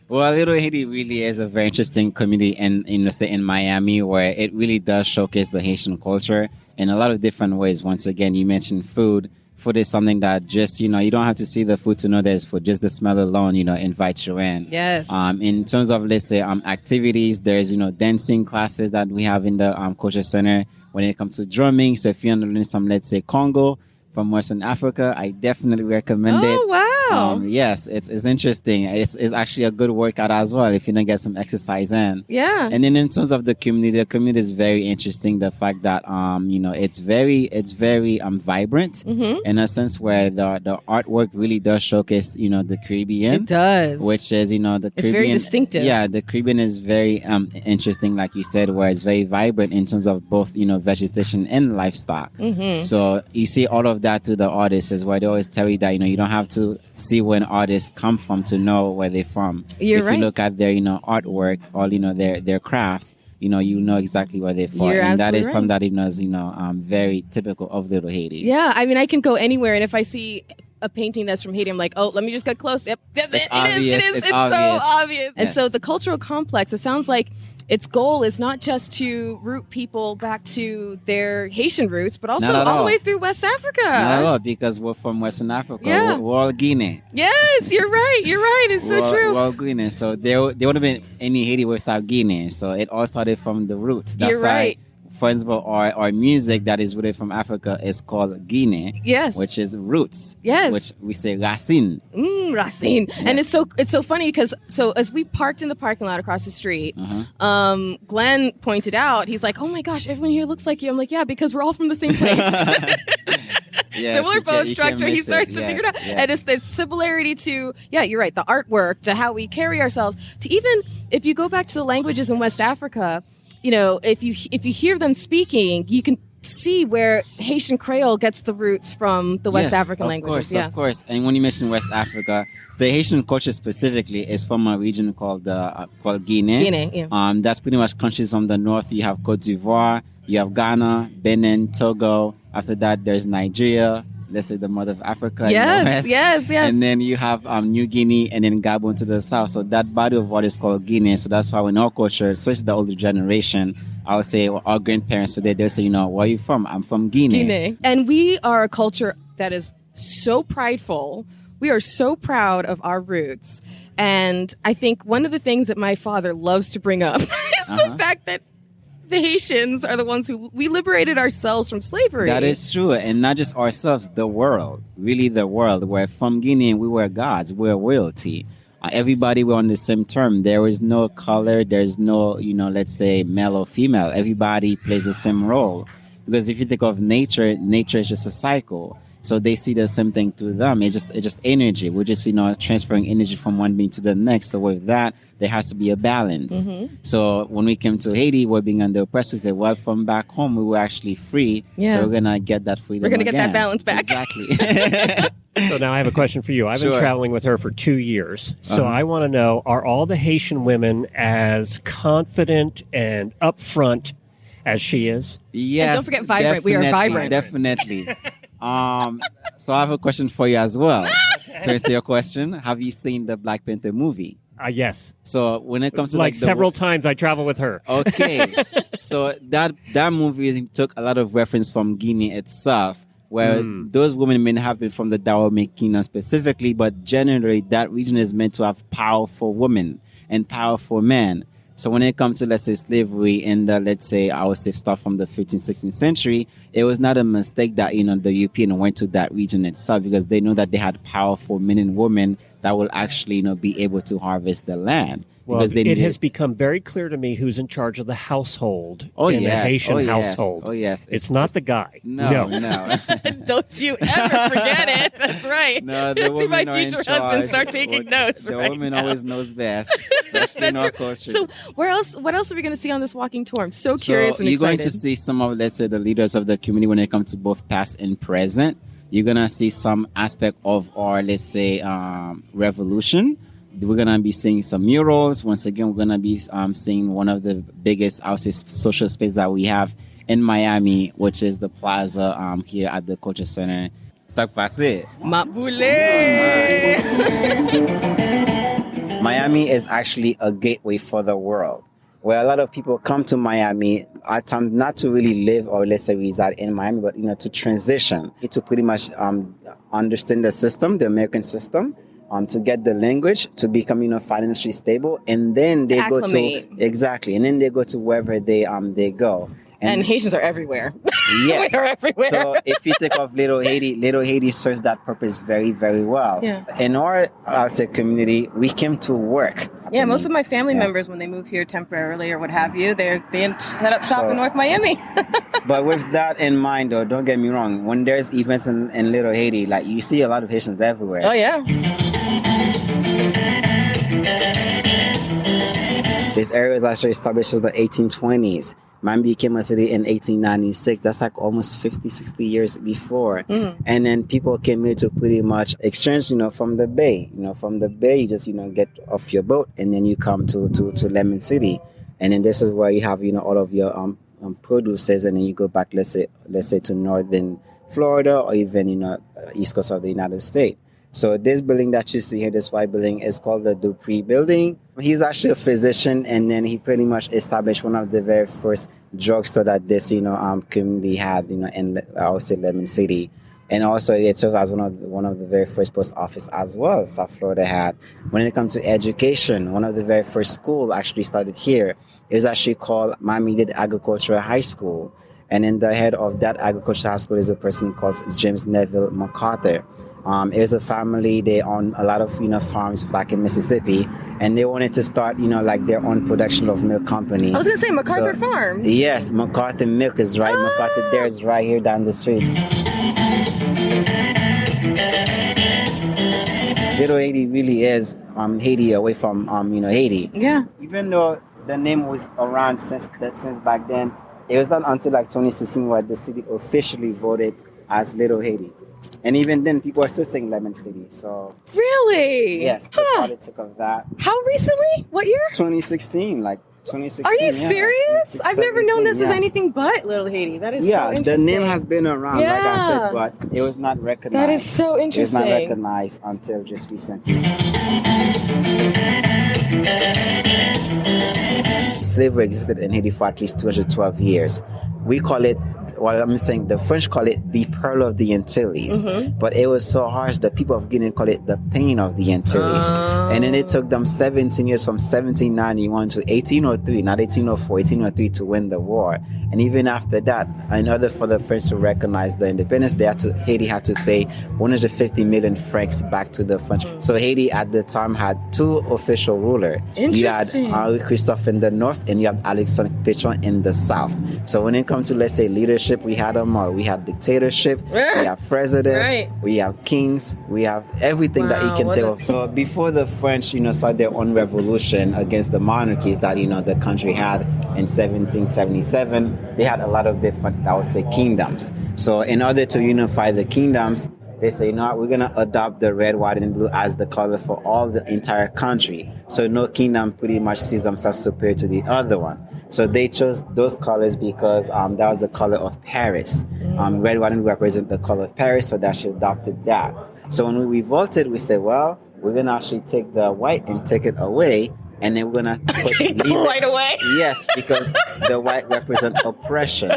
Well, Little Haiti really is a very interesting community in Miami, where it really does showcase the Haitian culture in a lot of different ways. Once again, you mentioned food. Food is something that just, you don't have to see the food to know there's food. Just the smell alone, invites you in. Yes. In terms of, let's say, activities, there's, dancing classes that we have in the culture center when it comes to drumming. So if you want to learn some, let's say, Congo from Western Africa, I definitely recommend it. Oh, wow. Yes, it's interesting. It's actually a good workout as well if you don't get some exercise in. Yeah. And then in terms of the community is very interesting. The fact that, it's very vibrant in a sense where the artwork really does showcase, the Caribbean. It does. Which is, the Caribbean. It's very distinctive. Yeah, the Caribbean is very interesting, like you said, where it's very vibrant in terms of both, vegetation and livestock. So you see all of that to the artists is why they always tell you that you don't have to see where an artist come from to know where they're from. You're if right. you look at their artwork or their craft, you know exactly where they're from. You're And that is absolutely something that is very typical of Little Haiti. Yeah, I mean, I can go anywhere, and if I see a painting that's from Haiti, I'm like, oh, let me just get close. Yep, it is. It's so obvious. And so the cultural complex, it sounds like its goal is not just to root people back to their Haitian roots, but also all the way through West Africa. Not at all, because we're from Western Africa. Yeah. We're all Guinea. Yes, you're right. It's so true. We're all Guinea. So there would have been any Haiti without Guinea. So it all started from the roots. That's you're right. For example, our music that is rooted from Africa is called Guinea. Yes. Which is roots. Yes. Which we say racine. Racine. Yes. And it's so funny because as we parked in the parking lot across the street, Glenn pointed out, he's like, oh my gosh, everyone here looks like you. I'm like, yeah, because we're all from the same place. Similar bone structure. He starts to figure it out. Yes. And it's the similarity to, you're right, the artwork, to how we carry ourselves, to even if you go back to the languages in West Africa, if you hear them speaking, you can see where Haitian Creole gets the roots from the West African languages. Of course. And when you mention West Africa, the Haitian culture specifically is from a region called Guinea. Guinea, yeah. That's pretty much countries from the north. You have Cote d'Ivoire, you have Ghana, Benin, Togo. After that, there's Nigeria. Let's say the mother of Africa. Yes. And then you have New Guinea and then Gabon to the south. So that body of water is called Guinea. So that's why in our culture, especially the older generation, I would say our grandparents today, they'll say, where are you from? I'm from Guinea. And we are a culture that is so prideful. We are so proud of our roots. And I think one of the things that my father loves to bring up is the fact that the Haitians are the ones who we liberated ourselves from slavery. That is true. And not just ourselves, the world. Really the world. Where from Guinea, we were gods. We're royalty. Everybody were on the same term. There is no color. There's no, let's say male or female. Everybody plays the same role. Because if you think of nature is just a cycle. So they see the same thing to them. It's just energy. We're just, transferring energy from one being to the next. So with that, there has to be a balance. So when we came to Haiti, we're being under oppressed. We said, well, from back home, we were actually free. So we're going to get that freedom. We're going to get that balance back. Exactly. So now I have a question for you. I've been traveling with her for 2 years. So I want to know, are all the Haitian women as confident and upfront as she is? Yes. And don't forget vibrant. We are vibrant. Definitely. So I have a question for you as well. To answer your question, have you seen the Black Panther movie? Yes. So when it comes to like several times I travel with her. Okay. So that movie took a lot of reference from Guinea itself, where those women may have been from the Dahomey Kingdom specifically, but generally that region is meant to have powerful women and powerful men. So when it comes to, let's say, slavery in the, let's say, I would say stuff from the 15th, 16th century, it was not a mistake that, the European went to that region itself because they know that they had powerful men and women that will actually, be able to harvest the land. Well, Because they it need has become very clear to me who's in charge of the household in a Haitian household. Oh, yes. It's not the guy. No. Don't you ever forget it. That's right. No, the See women my are in future husband charge. start taking notes. The right woman now. always knows best, especially in our culture. So what else are we going to see on this walking tour? I'm so curious and you're excited. going to see some of, let's say, the leaders of the community when it comes to both past and present. You're going to see some aspect of our, let's say, revolution. We're going to be seeing some murals. Once again, we're going to be seeing one of the biggest, I would say, social space that we have in Miami, which is the plaza here at the Culture Center. Miami is actually a gateway for the world, where a lot of people come to Miami at times not to really live or let's say reside in Miami, but to transition, to pretty much understand the system, the American system, to get the language, to become financially stable, and then they go to and then they go to wherever they go. And Haitians are everywhere. Yes. We are everywhere. So if you think of Little Haiti serves that purpose very, very well. Yeah. In our community, we came to work. Yeah, most of my family members, when they move here temporarily or what have you, they set up shop in North Miami. But with that in mind, though, don't get me wrong. When there's events in Little Haiti, like you see a lot of Haitians everywhere. Oh, yeah. This area was actually established in the 1820s. Miami became a city in 1896. That's like almost 50, 60 years before. Mm. And then people came here to pretty much exchange, from the bay. From the bay, you just, get off your boat and then you come to Lemon City. And then this is where you have, all of your produces, and then you go back, let's say to northern Florida or even, east coast of the United States. So this building that you see here, this white building, is called the Dupree Building. He's actually a physician, and then he pretty much established one of the very first drugstore that this, community had, in, I would say, Lemon City. And also it served as one of the very first post office as well, South Florida had. When it comes to education, one of the very first school actually started here. It was actually called Miami-Dade Agricultural High School. And in the head of that agricultural high school is a person called James Neville MacArthur. It was a family. They owned a lot of farms back in Mississippi, and they wanted to start like their own production of milk company. I was gonna say MacArthur Farms. Yes, MacArthur Milk is right. MacArthur Dairy is right here down the street. Little Haiti really is Haiti away from Haiti. Yeah. Even though the name was around since back then, it was not until like 2016 where the city officially voted as Little Haiti. And even then, people are still saying Lemon City. So really, yes, the politic of that. How recently? What year? 2016, like 2016. Are you serious? I've never known this as yeah. anything but Little Haiti. That is so the interesting. name has been around, like I said, but it was not recognized. That is so interesting. It was not recognized until just recently. Slavery existed in Haiti for at least 212 years. We call it, I'm saying the French call it the Pearl of the Antilles, but it was so harsh that people of Guinea call it the Pain of the Antilles. And then it took them 17 years from 1791 to 1803, not 1804, 1803 to win the war. And even after that, in order for the French to recognize the independence, Haiti had to pay 150 million francs back to the French. So Haiti at the time had two official rulers. You had Henri Christophe in the north, and you have Alexandre Pétion in the south. So when it comes to, let's say, leadership, we had them all. We have dictatorship, we have president, we have kings, we have everything that you can think of. So before the French, started their own revolution against the monarchies that, the country had in 1777, they had a lot of different, I would say, kingdoms. So in order to unify the kingdoms, they say, we're going to adopt the red, white, and blue as the color for all the entire country. So no kingdom pretty much sees themselves superior to the other one. So they chose those colors because that was the color of Paris. Red, white, and blue represent the color of Paris, so that she adopted that. So when we revolted, we said, well, we're going to actually take the white and take it away. And then we're going to take the white away? Yes, because the white represents oppression.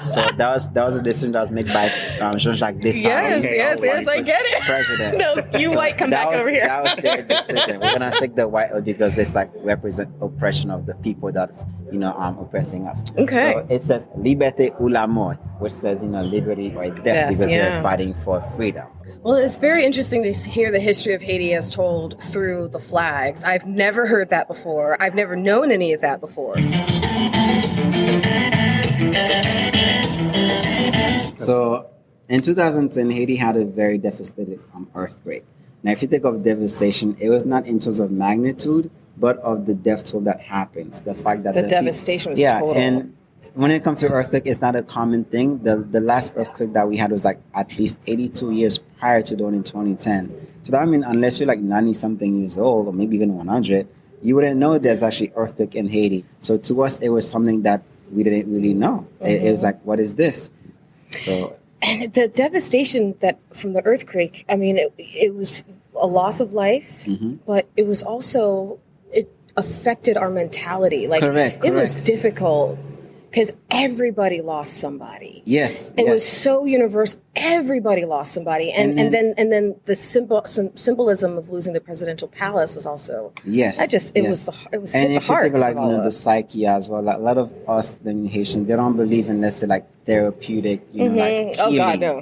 So that was a decision that was made by Jean-Jacques Dessalines. Yes, I get it. President. No, you white, come back over here. That was their decision. We're going to take the white out because it's like represent oppression of the people that's, oppressing us. Okay. So it says liberté ou la mort. which says, liberty or death, because they're fighting for freedom. Well, it's very interesting to hear the history of Haiti as told through the flags. I've never heard that before. I've never known any of that before. So in 2010, Haiti had a very devastating earthquake. Now, if you think of devastation, it was not in terms of magnitude, but of the death toll that happens. The fact that the devastation was total. And when it comes to earthquake, it's not a common thing. The last earthquake that we had was like at least 82 years prior to the one in 2010. So that means unless you're like 90-something years old, or maybe even 100, you wouldn't know there's actually earthquake in Haiti. So to us, it was something that we didn't really know. It was like, what is this? So, and the devastation that from the earthquake, I mean, it was a loss of life, but it was also, it affected our mentality. Like, correct. It was difficult because everybody lost somebody. Yes. It was so universal. Everybody lost somebody. And then the symbolism of losing the presidential palace was also. Yes. It was and hit the hearts. And if you think like, the psyche as well, like a lot of us, the Haitians, they don't believe in, let's say, like therapeutic, like oh healing. God, no.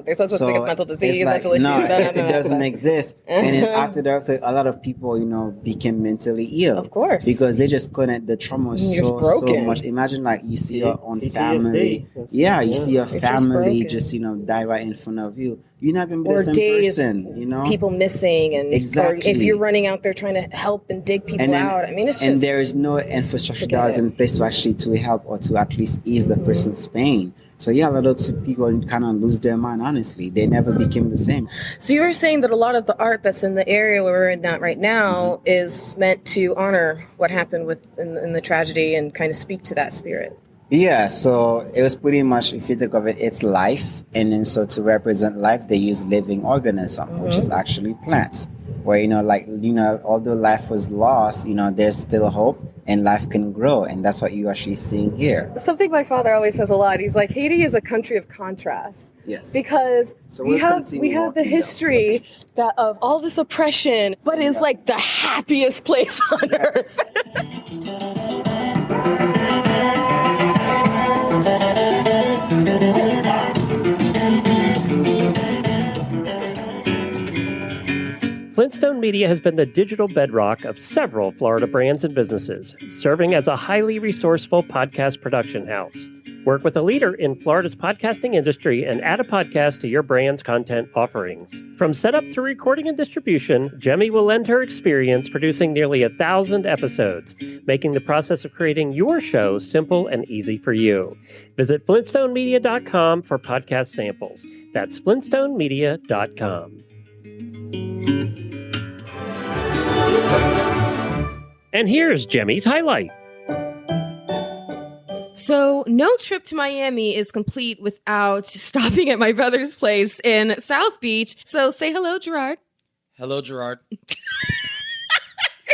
There's no such thing as mental disease, mental issues. No, it doesn't exist. And then after the earthquake, a lot of people, became mentally ill. Of course. Because they just couldn't, the trauma was so much. Imagine like you see your own family. Yeah, you see your family just, die right in front of you. You're not going to be the same person, People missing, and exactly. Or if you're running out there trying to help and dig people out, I mean, it's just. And there is no infrastructure that was in place to help or to at least ease the person's pain. So a lot of people kind of lose their mind, honestly. They never became the same. So you were saying that a lot of the art that's in the area where we're at right now is meant to honor what happened in the tragedy and kind of speak to that spirit. Yeah, so it was pretty much, if you think of it, it's life. And then so to represent life, they use living organism, which is actually plants. Where, although life was lost, there's still hope and life can grow. And that's what you're actually seeing here. Something my father always says a lot. He's like, Haiti is a country of contrast. Yes. Because we have the history of all this oppression, but it's like the happiest place on earth. Flintstone Media has been the digital bedrock of several Florida brands and businesses, serving as a highly resourceful podcast production house. Work with a leader in Florida's podcasting industry and add a podcast to your brand's content offerings. From setup through recording and distribution, Jemmy will lend her experience producing nearly 1,000 episodes, making the process of creating your show simple and easy for you. Visit flintstonemedia.com for podcast samples. That's flintstonemedia.com. And here's Jemmy's highlight. So no trip to Miami is complete without stopping at my brother's place in South Beach. So say hello, Gerard. Hello, Gerard. You're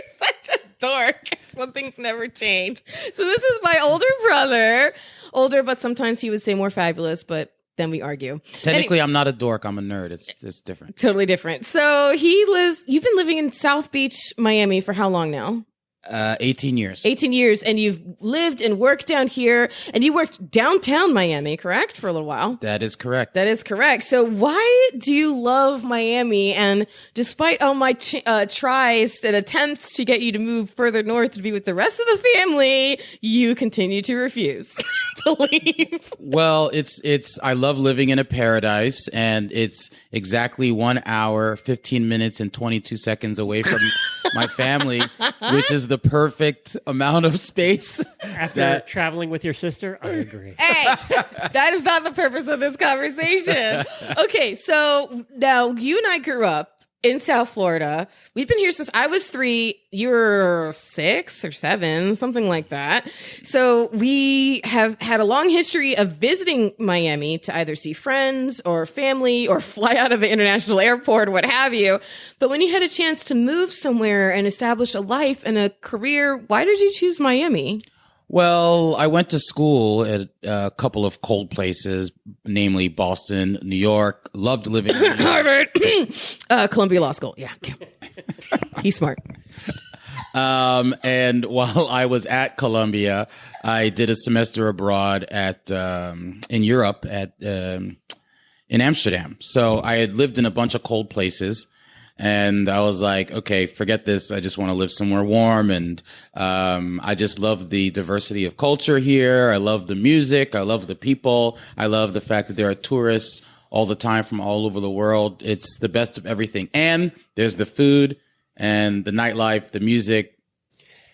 such a dork. Some things never change. So this is my older brother. Older, but sometimes he would say more fabulous, but then we argue. Technically, I'm not a dork. I'm a nerd. It's different. Totally different. So you've been living in South Beach, Miami for how long now? 18 years. 18 years, and you've lived and worked down here, and you worked downtown Miami, correct? For a little while. That is correct. That is correct. So why do you love Miami? And despite all my tries and attempts to get you to move further north to be with the rest of the family, you continue to refuse to leave. Well, I love living in a paradise, and it's exactly 1 hour, 15 minutes, and 22 seconds away from my family, which is the perfect amount of space. After traveling with your sister, I agree. Hey, that is not the purpose of this conversation. Okay, so now you and I grew up in South Florida. We've been here since I was 3. You were 6 or 7, something like that. So we have had a long history of visiting Miami to either see friends or family or fly out of an international airport or what have you. But when you had a chance to move somewhere and establish a life and a career, why did you choose Miami? Well, I went to school at a couple of cold places, namely Boston, New York. Loved living in New York. Harvard, Columbia Law School. Yeah. He's smart. And while I was at Columbia, I did a semester abroad in Europe in Amsterdam. So I had lived in a bunch of cold places. And I was like, okay, forget this. I just want to live somewhere warm. And I just love the diversity of culture here. I love the music. I love the people. I love the fact that there are tourists all the time from all over the world. It's the best of everything. And there's the food and the nightlife, the music,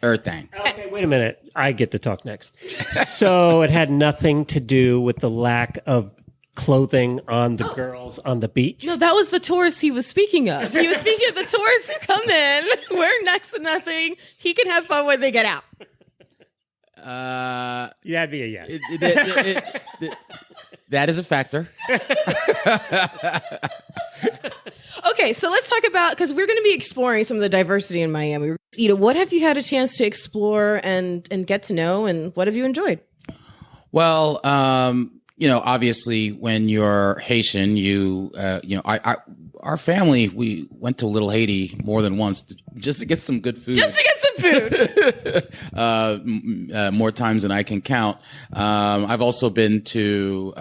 everything. Okay, wait a minute. I get to talk next. So it had nothing to do with the lack of clothing on the girls on the beach? No, that was the tourists he was speaking of. He was speaking of the tourists who come in, wearing next to nothing. He can have fun when they get out. Yeah, that'd be a yes. That is a factor. Okay, so let's talk about, because we're going to be exploring some of the diversity in Miami. What have you had a chance to explore and get to know, and what have you enjoyed? Well, obviously, when you're Haitian, our family, we went to Little Haiti more than once just to get some good food. More times than I can count. I've also been to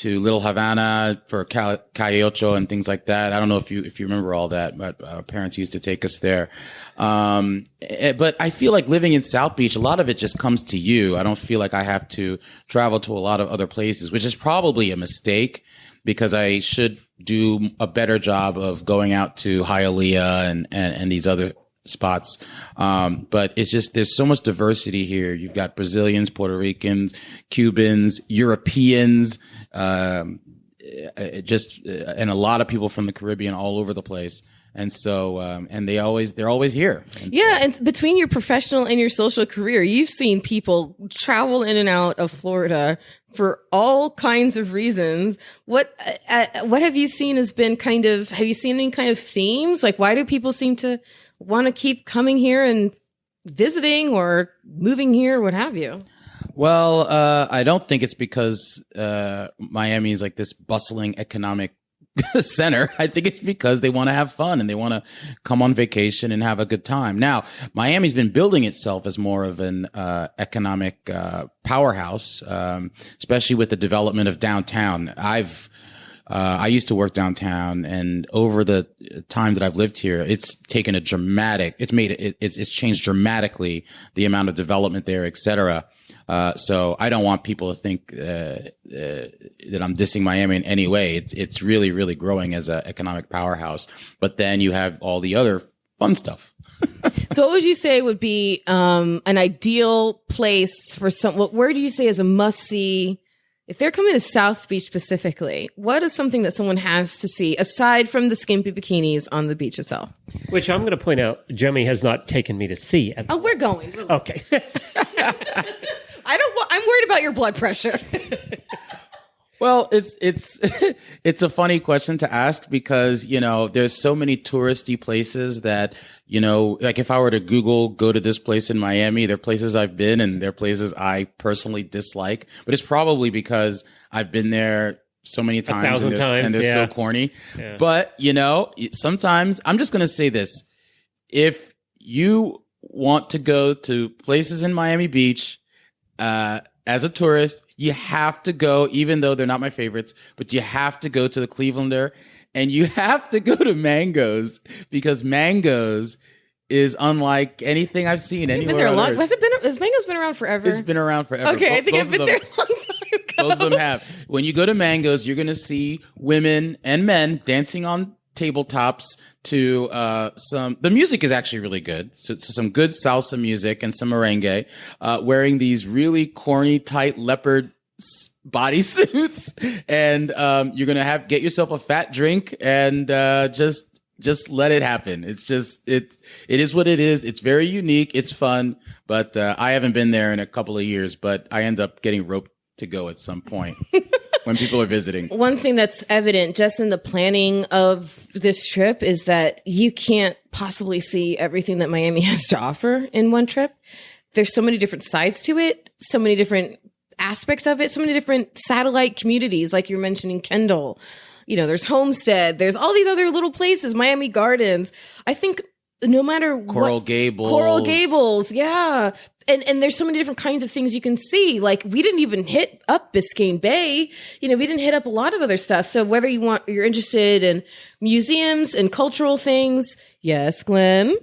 Little Havana for Calle and things like that. I don't know if you remember all that, but our parents used to take us there. But I feel like living in South Beach, a lot of it just comes to you. I don't feel like I have to travel to a lot of other places, which is probably a mistake because I should do a better job of going out to Hialeah and these other spots. But it's just, there's so much diversity here. You've got Brazilians, Puerto Ricans, Cubans, Europeans, and a lot of people from the Caribbean all over the place. And so, and they're always here. And between your professional and your social career, you've seen people travel in and out of Florida for all kinds of reasons. What have you seen has been have you seen any kind of themes? Like, why do people seem to want to keep coming here and visiting or moving here, what have you? Well, I don't think it's because Miami is like this bustling economic center. I think it's because they want to have fun and they want to come on vacation and have a good time. Now, Miami's been building itself as more of an economic powerhouse, especially with the development of downtown. I used to work downtown, and over the time that I've lived here, it's taken it's changed dramatically the amount of development there, et cetera. So I don't want people to think that I'm dissing Miami in any way. It's really, really growing as an economic powerhouse. But then you have all the other fun stuff. So what would you say would be an ideal place for where do you say is a must-see? If they're coming to South Beach specifically, what is something that someone has to see aside from the skimpy bikinis on the beach itself? Which I'm going to point out, Jemmy has not taken me to see. We're going. Okay. I'm worried about your blood pressure. Well, it's a funny question to ask because, there's so many touristy places that, like if I were to Google, go to this place in Miami, there are places I've been and there are places I personally dislike, but it's probably because I've been there so many times and they're so corny. Yeah. But, sometimes I'm just going to say this. If you want to go to places in Miami Beach, as a tourist, you have to go, even though they're not my favorites, but you have to go to the Clevelander and you have to go to Mango's because Mango's is unlike anything I've seen anywhere else. Has Mango's been around forever? It's been around forever. Okay, I think I've been there a long time ago. Both of them have. When you go to Mango's, you're going to see women and men dancing on tabletops to the music is actually really good. So some good salsa music and some merengue, wearing these really corny, tight leopard bodysuits. And you're going to get yourself a fat drink and just let it happen. It's just, it is what it is. It's very unique. It's fun. But I haven't been there in a couple of years, but I end up getting roped to go at some point. When people are visiting. One thing that's evident just in the planning of this trip is that you can't possibly see everything that Miami has to offer in one trip. There's so many different sides to it, so many different aspects of it, so many different satellite communities, like you're mentioning Kendall. There's Homestead, there's all these other little places, Miami Gardens. I think no matter Coral what, Gables. Coral Gables, yeah. And there's so many different kinds of things you can see. Like, we didn't even hit up Biscayne Bay. You know, we didn't hit up a lot of other stuff. So whether you're interested in museums and cultural things, yes, Glenn.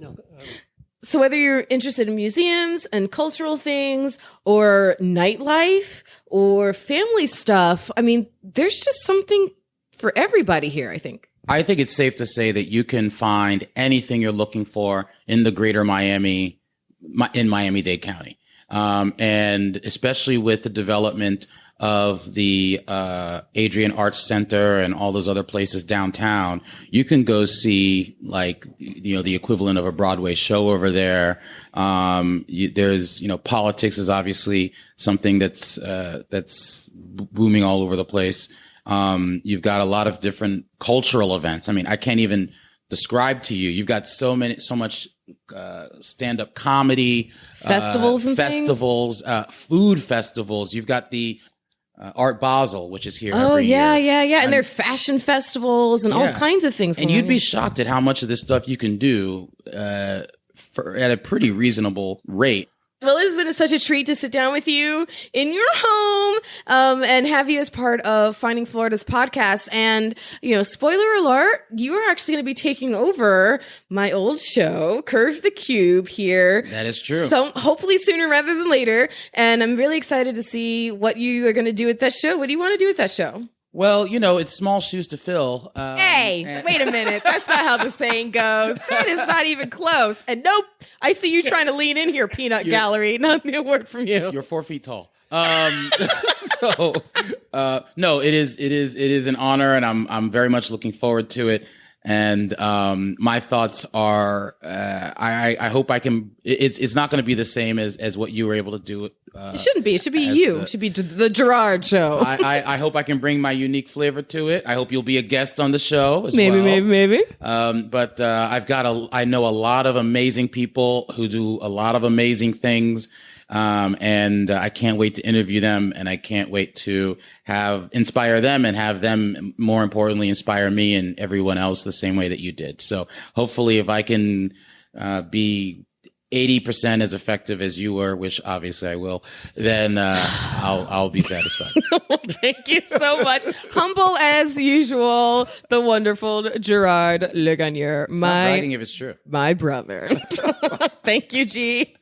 So whether you're interested in museums and cultural things or nightlife or family stuff, I mean, there's just something for everybody here, I think. I think it's safe to say that you can find anything you're looking for in the greater Miami, in Miami-Dade County. And especially with the development of the Adrian Arts Center and all those other places downtown, you can go see, like, you know, the equivalent of a Broadway show over there. There's, you know, politics is obviously something that's booming all over the place. You've got a lot of different cultural events. I mean, I can't even describe to you. You've got so much stand-up comedy, festivals, food festivals. You've got the Art Basel, which is here Oh, every yeah, year. yeah. And there are fashion festivals and all kinds of things. And you'd be shocked at how much of this stuff you can do at a pretty reasonable rate. Well, it has been such a treat to sit down with you in your home and have you as part of Finding Florida's podcast. And, you know, spoiler alert, you are actually going to be taking over my old show, Curve the Cube, here. That is true. So hopefully sooner rather than later. And I'm really excited to see what you are going to do with that show. What do you want to do with that show? Well, you know, it's small shoes to fill. Hey, wait a minute. That's not how the saying goes. That is not even close. And nope, I see you trying to lean in here, Peanut Gallery. Not a word from you. You're 4 feet tall. So, no, it is an honor, and I'm very much looking forward to it. And my thoughts are, I hope I can. It's not going to be the same as what you were able to do. It shouldn't be. It should be you. It should be the Gerard show. I hope I can bring my unique flavor to it. I hope you'll be a guest on the show as maybe, well. Maybe. But I know a lot of amazing people who do a lot of amazing things. And I can't wait to interview them, and I can't wait to inspire them and have them, more importantly, inspire me and everyone else the same way that you did. So hopefully if I can be 80% as effective as you were, which obviously I will, then I'll be satisfied. Thank you so much. Humble as usual, the wonderful Gerard Legagneur. Stop bragging if it's true. My brother. Thank you, G.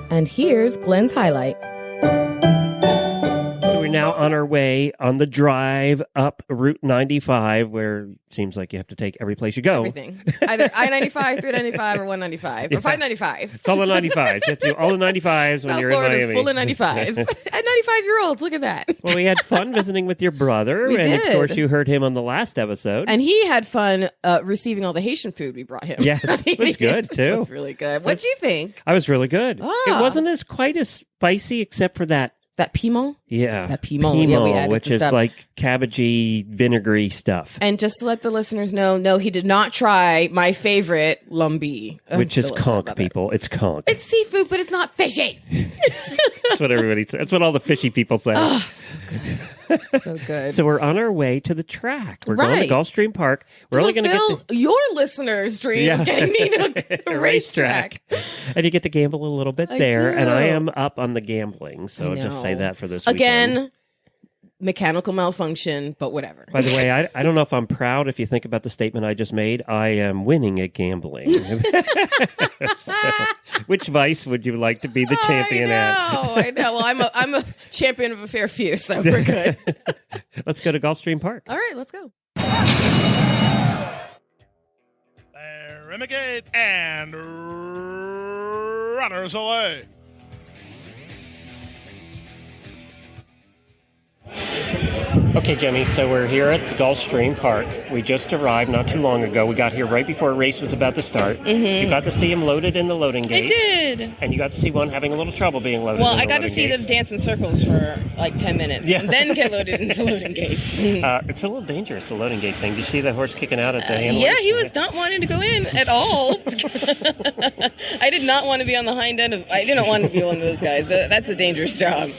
And here's Glenn's highlight. So we're now on our way on the drive up Route 95, where it seems like you have to take every place you go. Everything. Either I-95, 395, or 195, or 595. It's all the 95s. You have to do all the 95s when South you're Florida's in Miami. full of 95s. And 95-year-olds, look at that. Well, we had fun visiting with your brother. We and did. of course, you heard him on the last episode. And he had fun receiving all the Haitian food we brought him. Yes, it was good, too. It was really good. What'd you think? I was really good. Ah. It wasn't quite as spicy, except for that piment? Yeah. That piment. Yeah, we added which the is stuff. like cabbagey, vinegary stuff. And just to let the listeners know, no, he did not try my favorite lumbi. Which is conch, people. It's conch. It's seafood, but it's not fishy. That's what everybody says. That's what all the fishy people say. Oh, so good. So good. So we're on our way to the track. We're going to Gulfstream Park. We're only going to get your listeners' dream of getting me to a racetrack. And you get to gamble a little bit there. And I am up on the gambling. So I'll just say that for this Again, weekend. Mechanical malfunction, but whatever. By the way, I don't know if I'm proud if you think about the statement I just made. I am winning at gambling. So, which vice would you like to be the champion at? I know. Well, I'm a champion of a fair few, so we're good. Let's go to Gulfstream Park. All right, let's go. Renegade and runners away. Okay, Jemmy, so we're here at the Gulfstream Park. We just arrived not too long ago. We got here right before a race was about to start. Mm-hmm. You got to see them loaded in the loading gates. I did. And you got to see one having a little trouble being loaded Well, in the I got to loading see gates. them dance in circles for like 10 minutes and then get loaded into loading gates. It's a little dangerous, the loading gate thing. Did you see the horse kicking out at the handlers? Yeah, he was not wanting to go in at all. I did not want to be on the hind end of... I didn't want to be one of those guys. That's a dangerous job.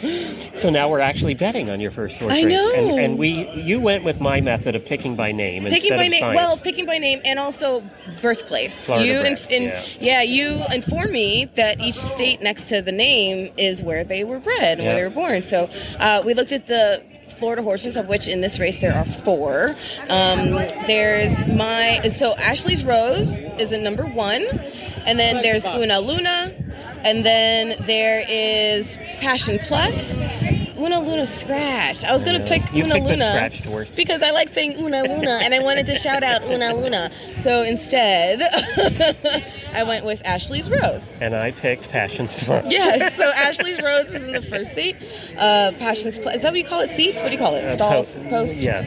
So now we're actually betting on your first horse I race. know. And you went with my method of picking by name Picking instead by of name, science. well, picking by name and also birthplace. Florida You bred, you informed me that each state next to the name is where they were bred and where they were born. So we looked at the Florida horses, of which in this race there are 4. So Ashley's Rose is in number 1, and then there's Una Luna, and then there is Passion Plus. Una Luna scratched. I was going to pick Una Luna because I like saying Una Luna, and I wanted to shout out Una Luna. So instead, I went with Ashley's Rose. And I picked Passion's Plus. Yes, so Ashley's Rose is in the first seat. Passion's Plus, is that what you call it? Seats? What do you call it? Stalls? Post? Yeah.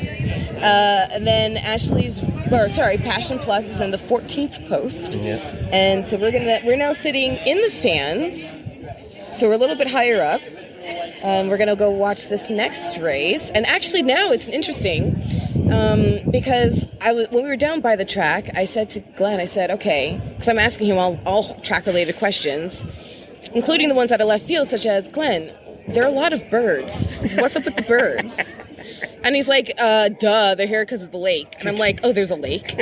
And then Passion Plus is in the 14th post. Yep. And so we're now sitting in the stands. So we're a little bit higher up. We're going to go watch this next race. And actually now it's interesting because when we were down by the track, I said to Glenn, okay, because I'm asking him all track-related questions, including the ones out of left field, such as, Glenn, there are a lot of birds. What's up with the birds? And he's like, duh, they're here because of the lake. And I'm like, oh, there's a lake?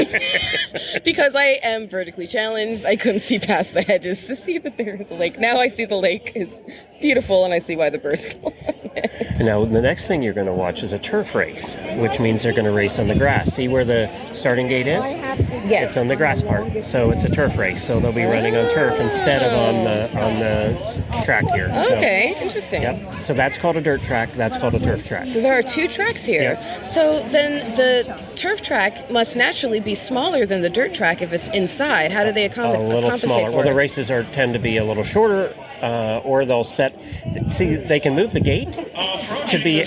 Because I am vertically challenged. I couldn't see past the hedges to see that there is a lake. Now I see the lake is beautiful, and I see why the birds love it. Now, the next thing you're going to watch is a turf race, which means they're going to race on the grass. See where the starting gate is? Yes. It's on the grass part. So it's a turf race. So they'll be running on turf instead of on the track here. Okay, interesting. Yep. So that's called a dirt track. That's called a turf track. So there are 2 tracks here. Yep. So then the turf track must naturally be smaller than the dirt track if it's inside. How do they compensate a little smaller. for Well, it? the races tend to be a little shorter, or they'll set. See, they can move the gate to be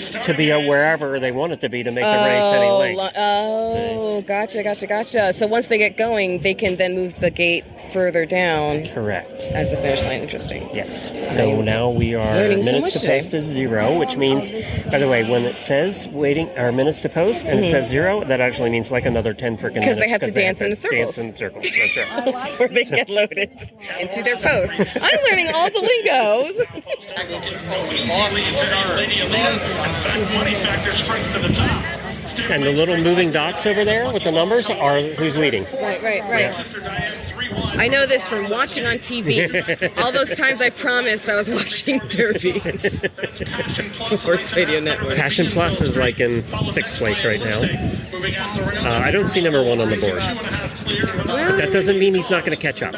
wherever they want it to be to make the race any length. Gotcha. So once they get going, they can then move the gate further down. Correct. As the finish line. Interesting. Yes. So now we are Learning so minutes much to post is 0, which means, by the way, when it says minutes to post and it says 0, that actually means like another 10 freaking minutes. Because they have to dance in circles. Dance in circles. That's right. Before they get loaded into their post. I'm learning all the lingo. And the little moving dots over there with the numbers are who's leading. Right. Yeah. I know this from watching on TV. All those times I promised I was watching Derby. Horse Radio Network. Passion Plus is like in 6th place right now. I don't see number 1 on the board. But that doesn't mean he's not going to catch up.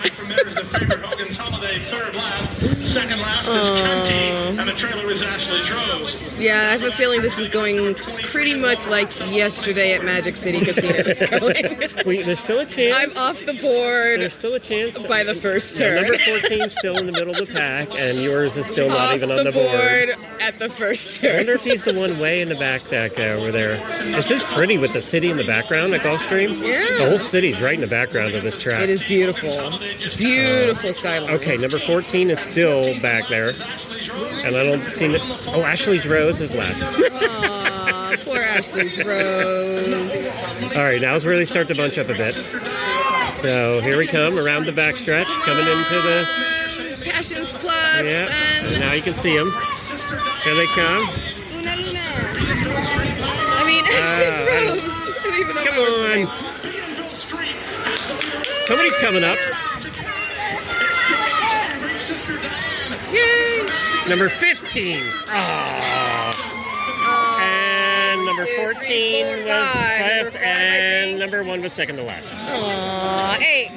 Second last is Kenty, and the trailer is Ashley's Rose. Yeah, I have a feeling this is going pretty much like yesterday at Magic City Casino is going. There's still a chance. I'm off the board. There's still a chance. By the first turn. Number 14 is still in the middle of the pack, and yours is still not off even on the board at the first turn. I wonder if he's the one way in the back over there. This is pretty with the city in the background at Gulfstream. Yeah. The whole city's right in the background of this track. It is beautiful. Beautiful skyline. Okay, number 14 is still back there. And I don't see it. Oh, Ashley's Rose is last. Aw, poor Ashley's Rose. All right, now it's really start to bunch up a bit. So here we come around the backstretch, coming into the Passions Plus. Yeah, and now you can see them. Here they come. Una Luna. I mean, Ashley's Rose. I don't even know Come on. Somebody's coming up. Yay! Number 15. And number 14 was 5th, and number 1 was second to last. Aw, hey,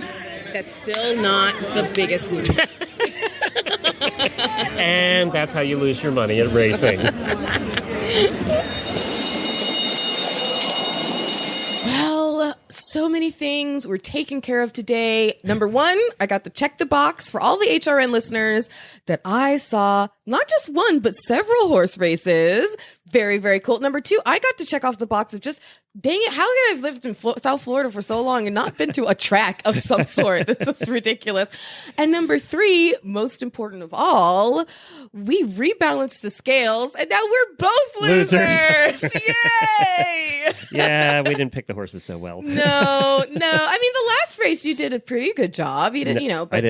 that's still not the biggest loser. And that's how you lose your money at racing. Well, so many things were taken care of today. Number 1, I got to check the box for all the HRN listeners that I saw not just one, but several horse races. Very, very cool. Number 2, I got to check off the box of just, dang it, how could I have lived in South Florida for so long and not been to a track of some sort? This is ridiculous. And number 3, most important of all, we rebalanced the scales and now we're both losers. Yay! Yeah, we didn't pick the horses so well. No, No. I mean, the last race you did a pretty good job. You did, but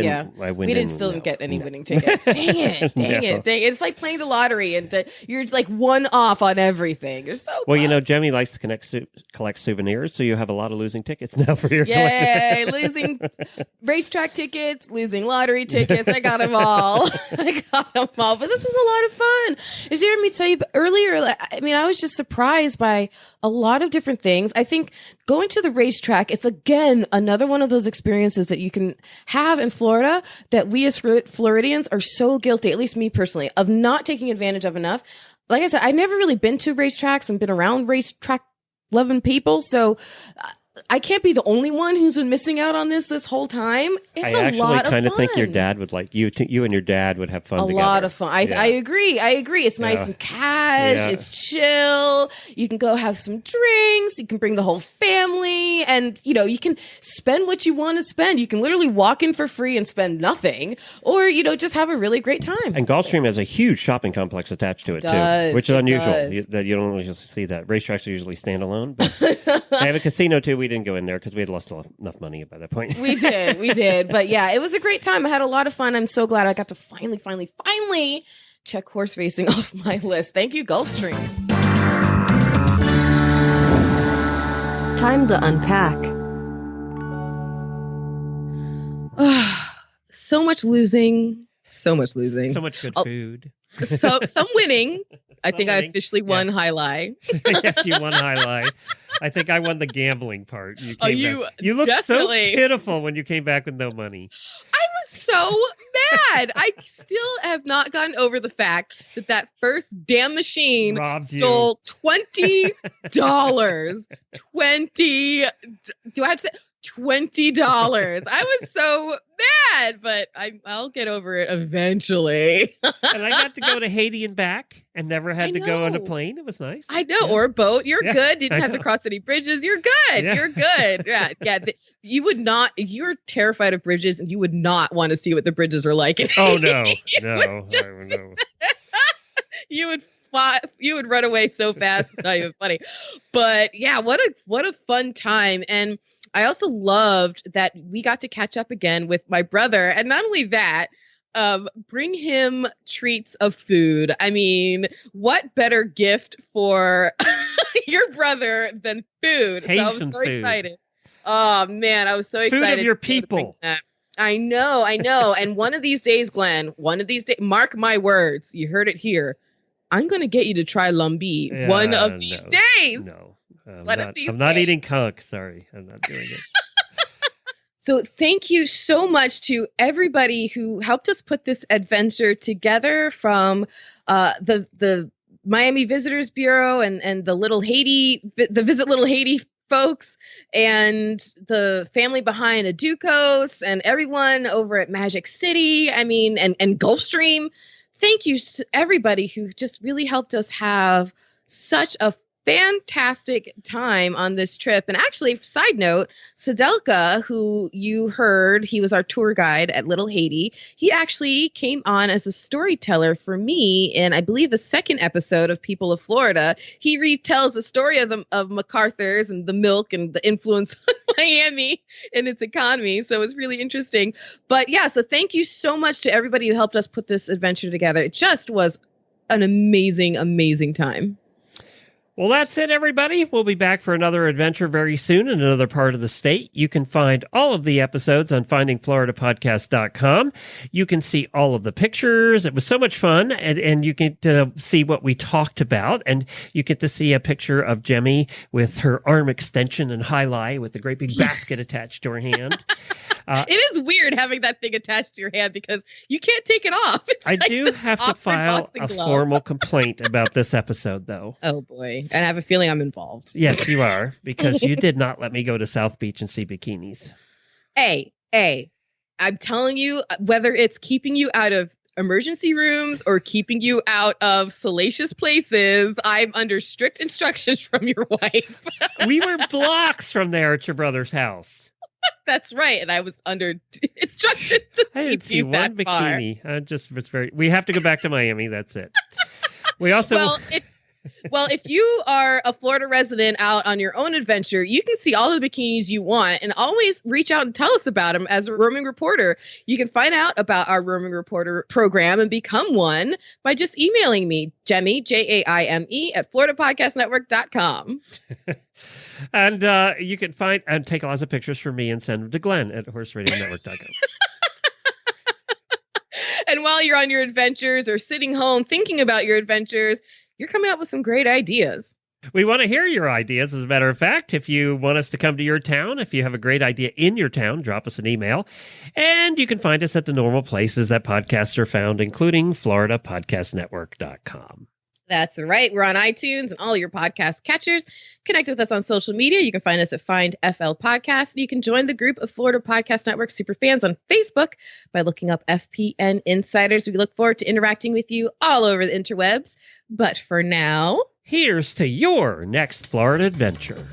we didn't get any winning tickets. Dang it. It's like playing the lottery and you're like one off on everything. You're so well, Jemmy likes to collect souvenirs, so you have a lot of losing tickets now for your Yay, losing racetrack tickets, losing lottery tickets. I got them all. But this was a lot of fun. As you heard me tell you earlier, I was just surprised by a lot of different things. I think going to the racetrack, it's again another one of those experiences that you can have in Florida that we as Floridians are so guilty, at least me personally, of not taking advantage of enough. Like I said, I've never really been to racetracks and been around racetrack loving people. So I can't be the only one who's been missing out on this whole time. It's a lot of fun. I actually kind of think your dad would like you and your dad would have fun together. A lot of fun. I agree. It's nice and cash. Yeah. It's chill. You can go have some drinks. You can bring the whole family, and you can spend what you want to spend. You can literally walk in for free and spend nothing, or just have a really great time. And Gulfstream has a huge shopping complex attached to it too, which is unusual. That you don't usually see that. Racetracks are usually standalone, but they have a casino too. We didn't go in there because we had lost enough money by that point. We did. But yeah, it was a great time. I had a lot of fun. I'm so glad I got to finally check horse racing off my list. Thank you, Gulfstream. Time to unpack. So much losing. So much good food. So some winning. I think I officially won Jai-Lai. Yes, you won Jai-Lai. I think I won the gambling part. You looked so definitely pitiful when you came back with no money. I was so mad. I still have not gotten over the fact that first damn machine stole $20. Do I have to say $20? I was so mad, but I'll get over it eventually. And I got to go to Haiti and back and never had to go on a plane. It was nice. I know, or a boat. You're good. Didn't have to cross any bridges. You're good. Yeah. You're good. Yeah. You would not, you're terrified of bridges and you would not want to see what the bridges are like. Oh, no. You would run away so fast. It's not even funny. But yeah, what a fun time. And I also loved that we got to catch up again with my brother. And not only that, bring him treats of food. I mean, what better gift for your brother than food? Haitian so I was so food. Excited. Oh man, I was so excited. Food of your people. I know. And one of these days, Glenn, mark my words, you heard it here. I'm going to get you to try lambi one of these days. No. I'm not eating conch. Sorry, I'm not doing it. So thank you so much to everybody who helped us put this adventure together, from the Miami Visitors Bureau and the Visit Little Haiti folks, and the family behind EDUKOS, and everyone over at Magic City. I mean, and Gulfstream. Thank you to everybody who just really helped us have such a fantastic time on this trip. And actually, side note, Sadelka, who you heard, he was our tour guide at Little Haiti. He actually came on as a storyteller for me in, I believe, the second episode of People of Florida. He retells the story of MacArthur's and the milk and the influence on Miami and its economy. So it's really interesting. But yeah, so thank you so much to everybody who helped us put this adventure together. It just was an amazing, amazing time. Well, that's it, everybody. We'll be back for another adventure very soon in another part of the state. You can find all of the episodes on findingfloridapodcast.com. You can see all of the pictures. It was so much fun, and you get to see what we talked about, and you get to see a picture of Jemmy with her arm extension and Jai-Lai with a great big basket attached to her hand. It is weird having that thing attached to your hand because you can't take it off. It's I do have to file a formal complaint about this episode, though. Oh, boy. And I have a feeling I'm involved. Yes, you are, because you did not let me go to South Beach and see bikinis. Hey, I'm telling you, whether it's keeping you out of emergency rooms or keeping you out of salacious places, I'm under strict instructions from your wife. We were blocks from there at your brother's house. That's right, and I was under instructed to I didn't keep see you one that bikini. far. We have to go back to Miami. That's it. We also Well, if you are a Florida resident out on your own adventure, you can see all the bikinis you want and always reach out and tell us about them as a roaming reporter. You can find out about our roaming reporter program and become one by just emailing me, Jemmy, Jaime, at FloridaPodcastNetwork.com. And you can find and take lots of pictures for me and send them to Glenn at HorseRadioNetwork.com. And while you're on your adventures or sitting home thinking about your adventures, you're coming up with some great ideas. We want to hear your ideas. As a matter of fact, if you want us to come to your town, if you have a great idea in your town, drop us an email. And you can find us at the normal places that podcasts are found, including FloridaPodcastNetwork.com. That's right. We're on iTunes and all your podcast catchers. Connect with us on social media. You can find us at Find FL Podcast. You can join the group of Florida Podcast Network superfans on Facebook by looking up FPN Insiders. We look forward to interacting with you all over the interwebs. But for now, here's to your next Florida adventure.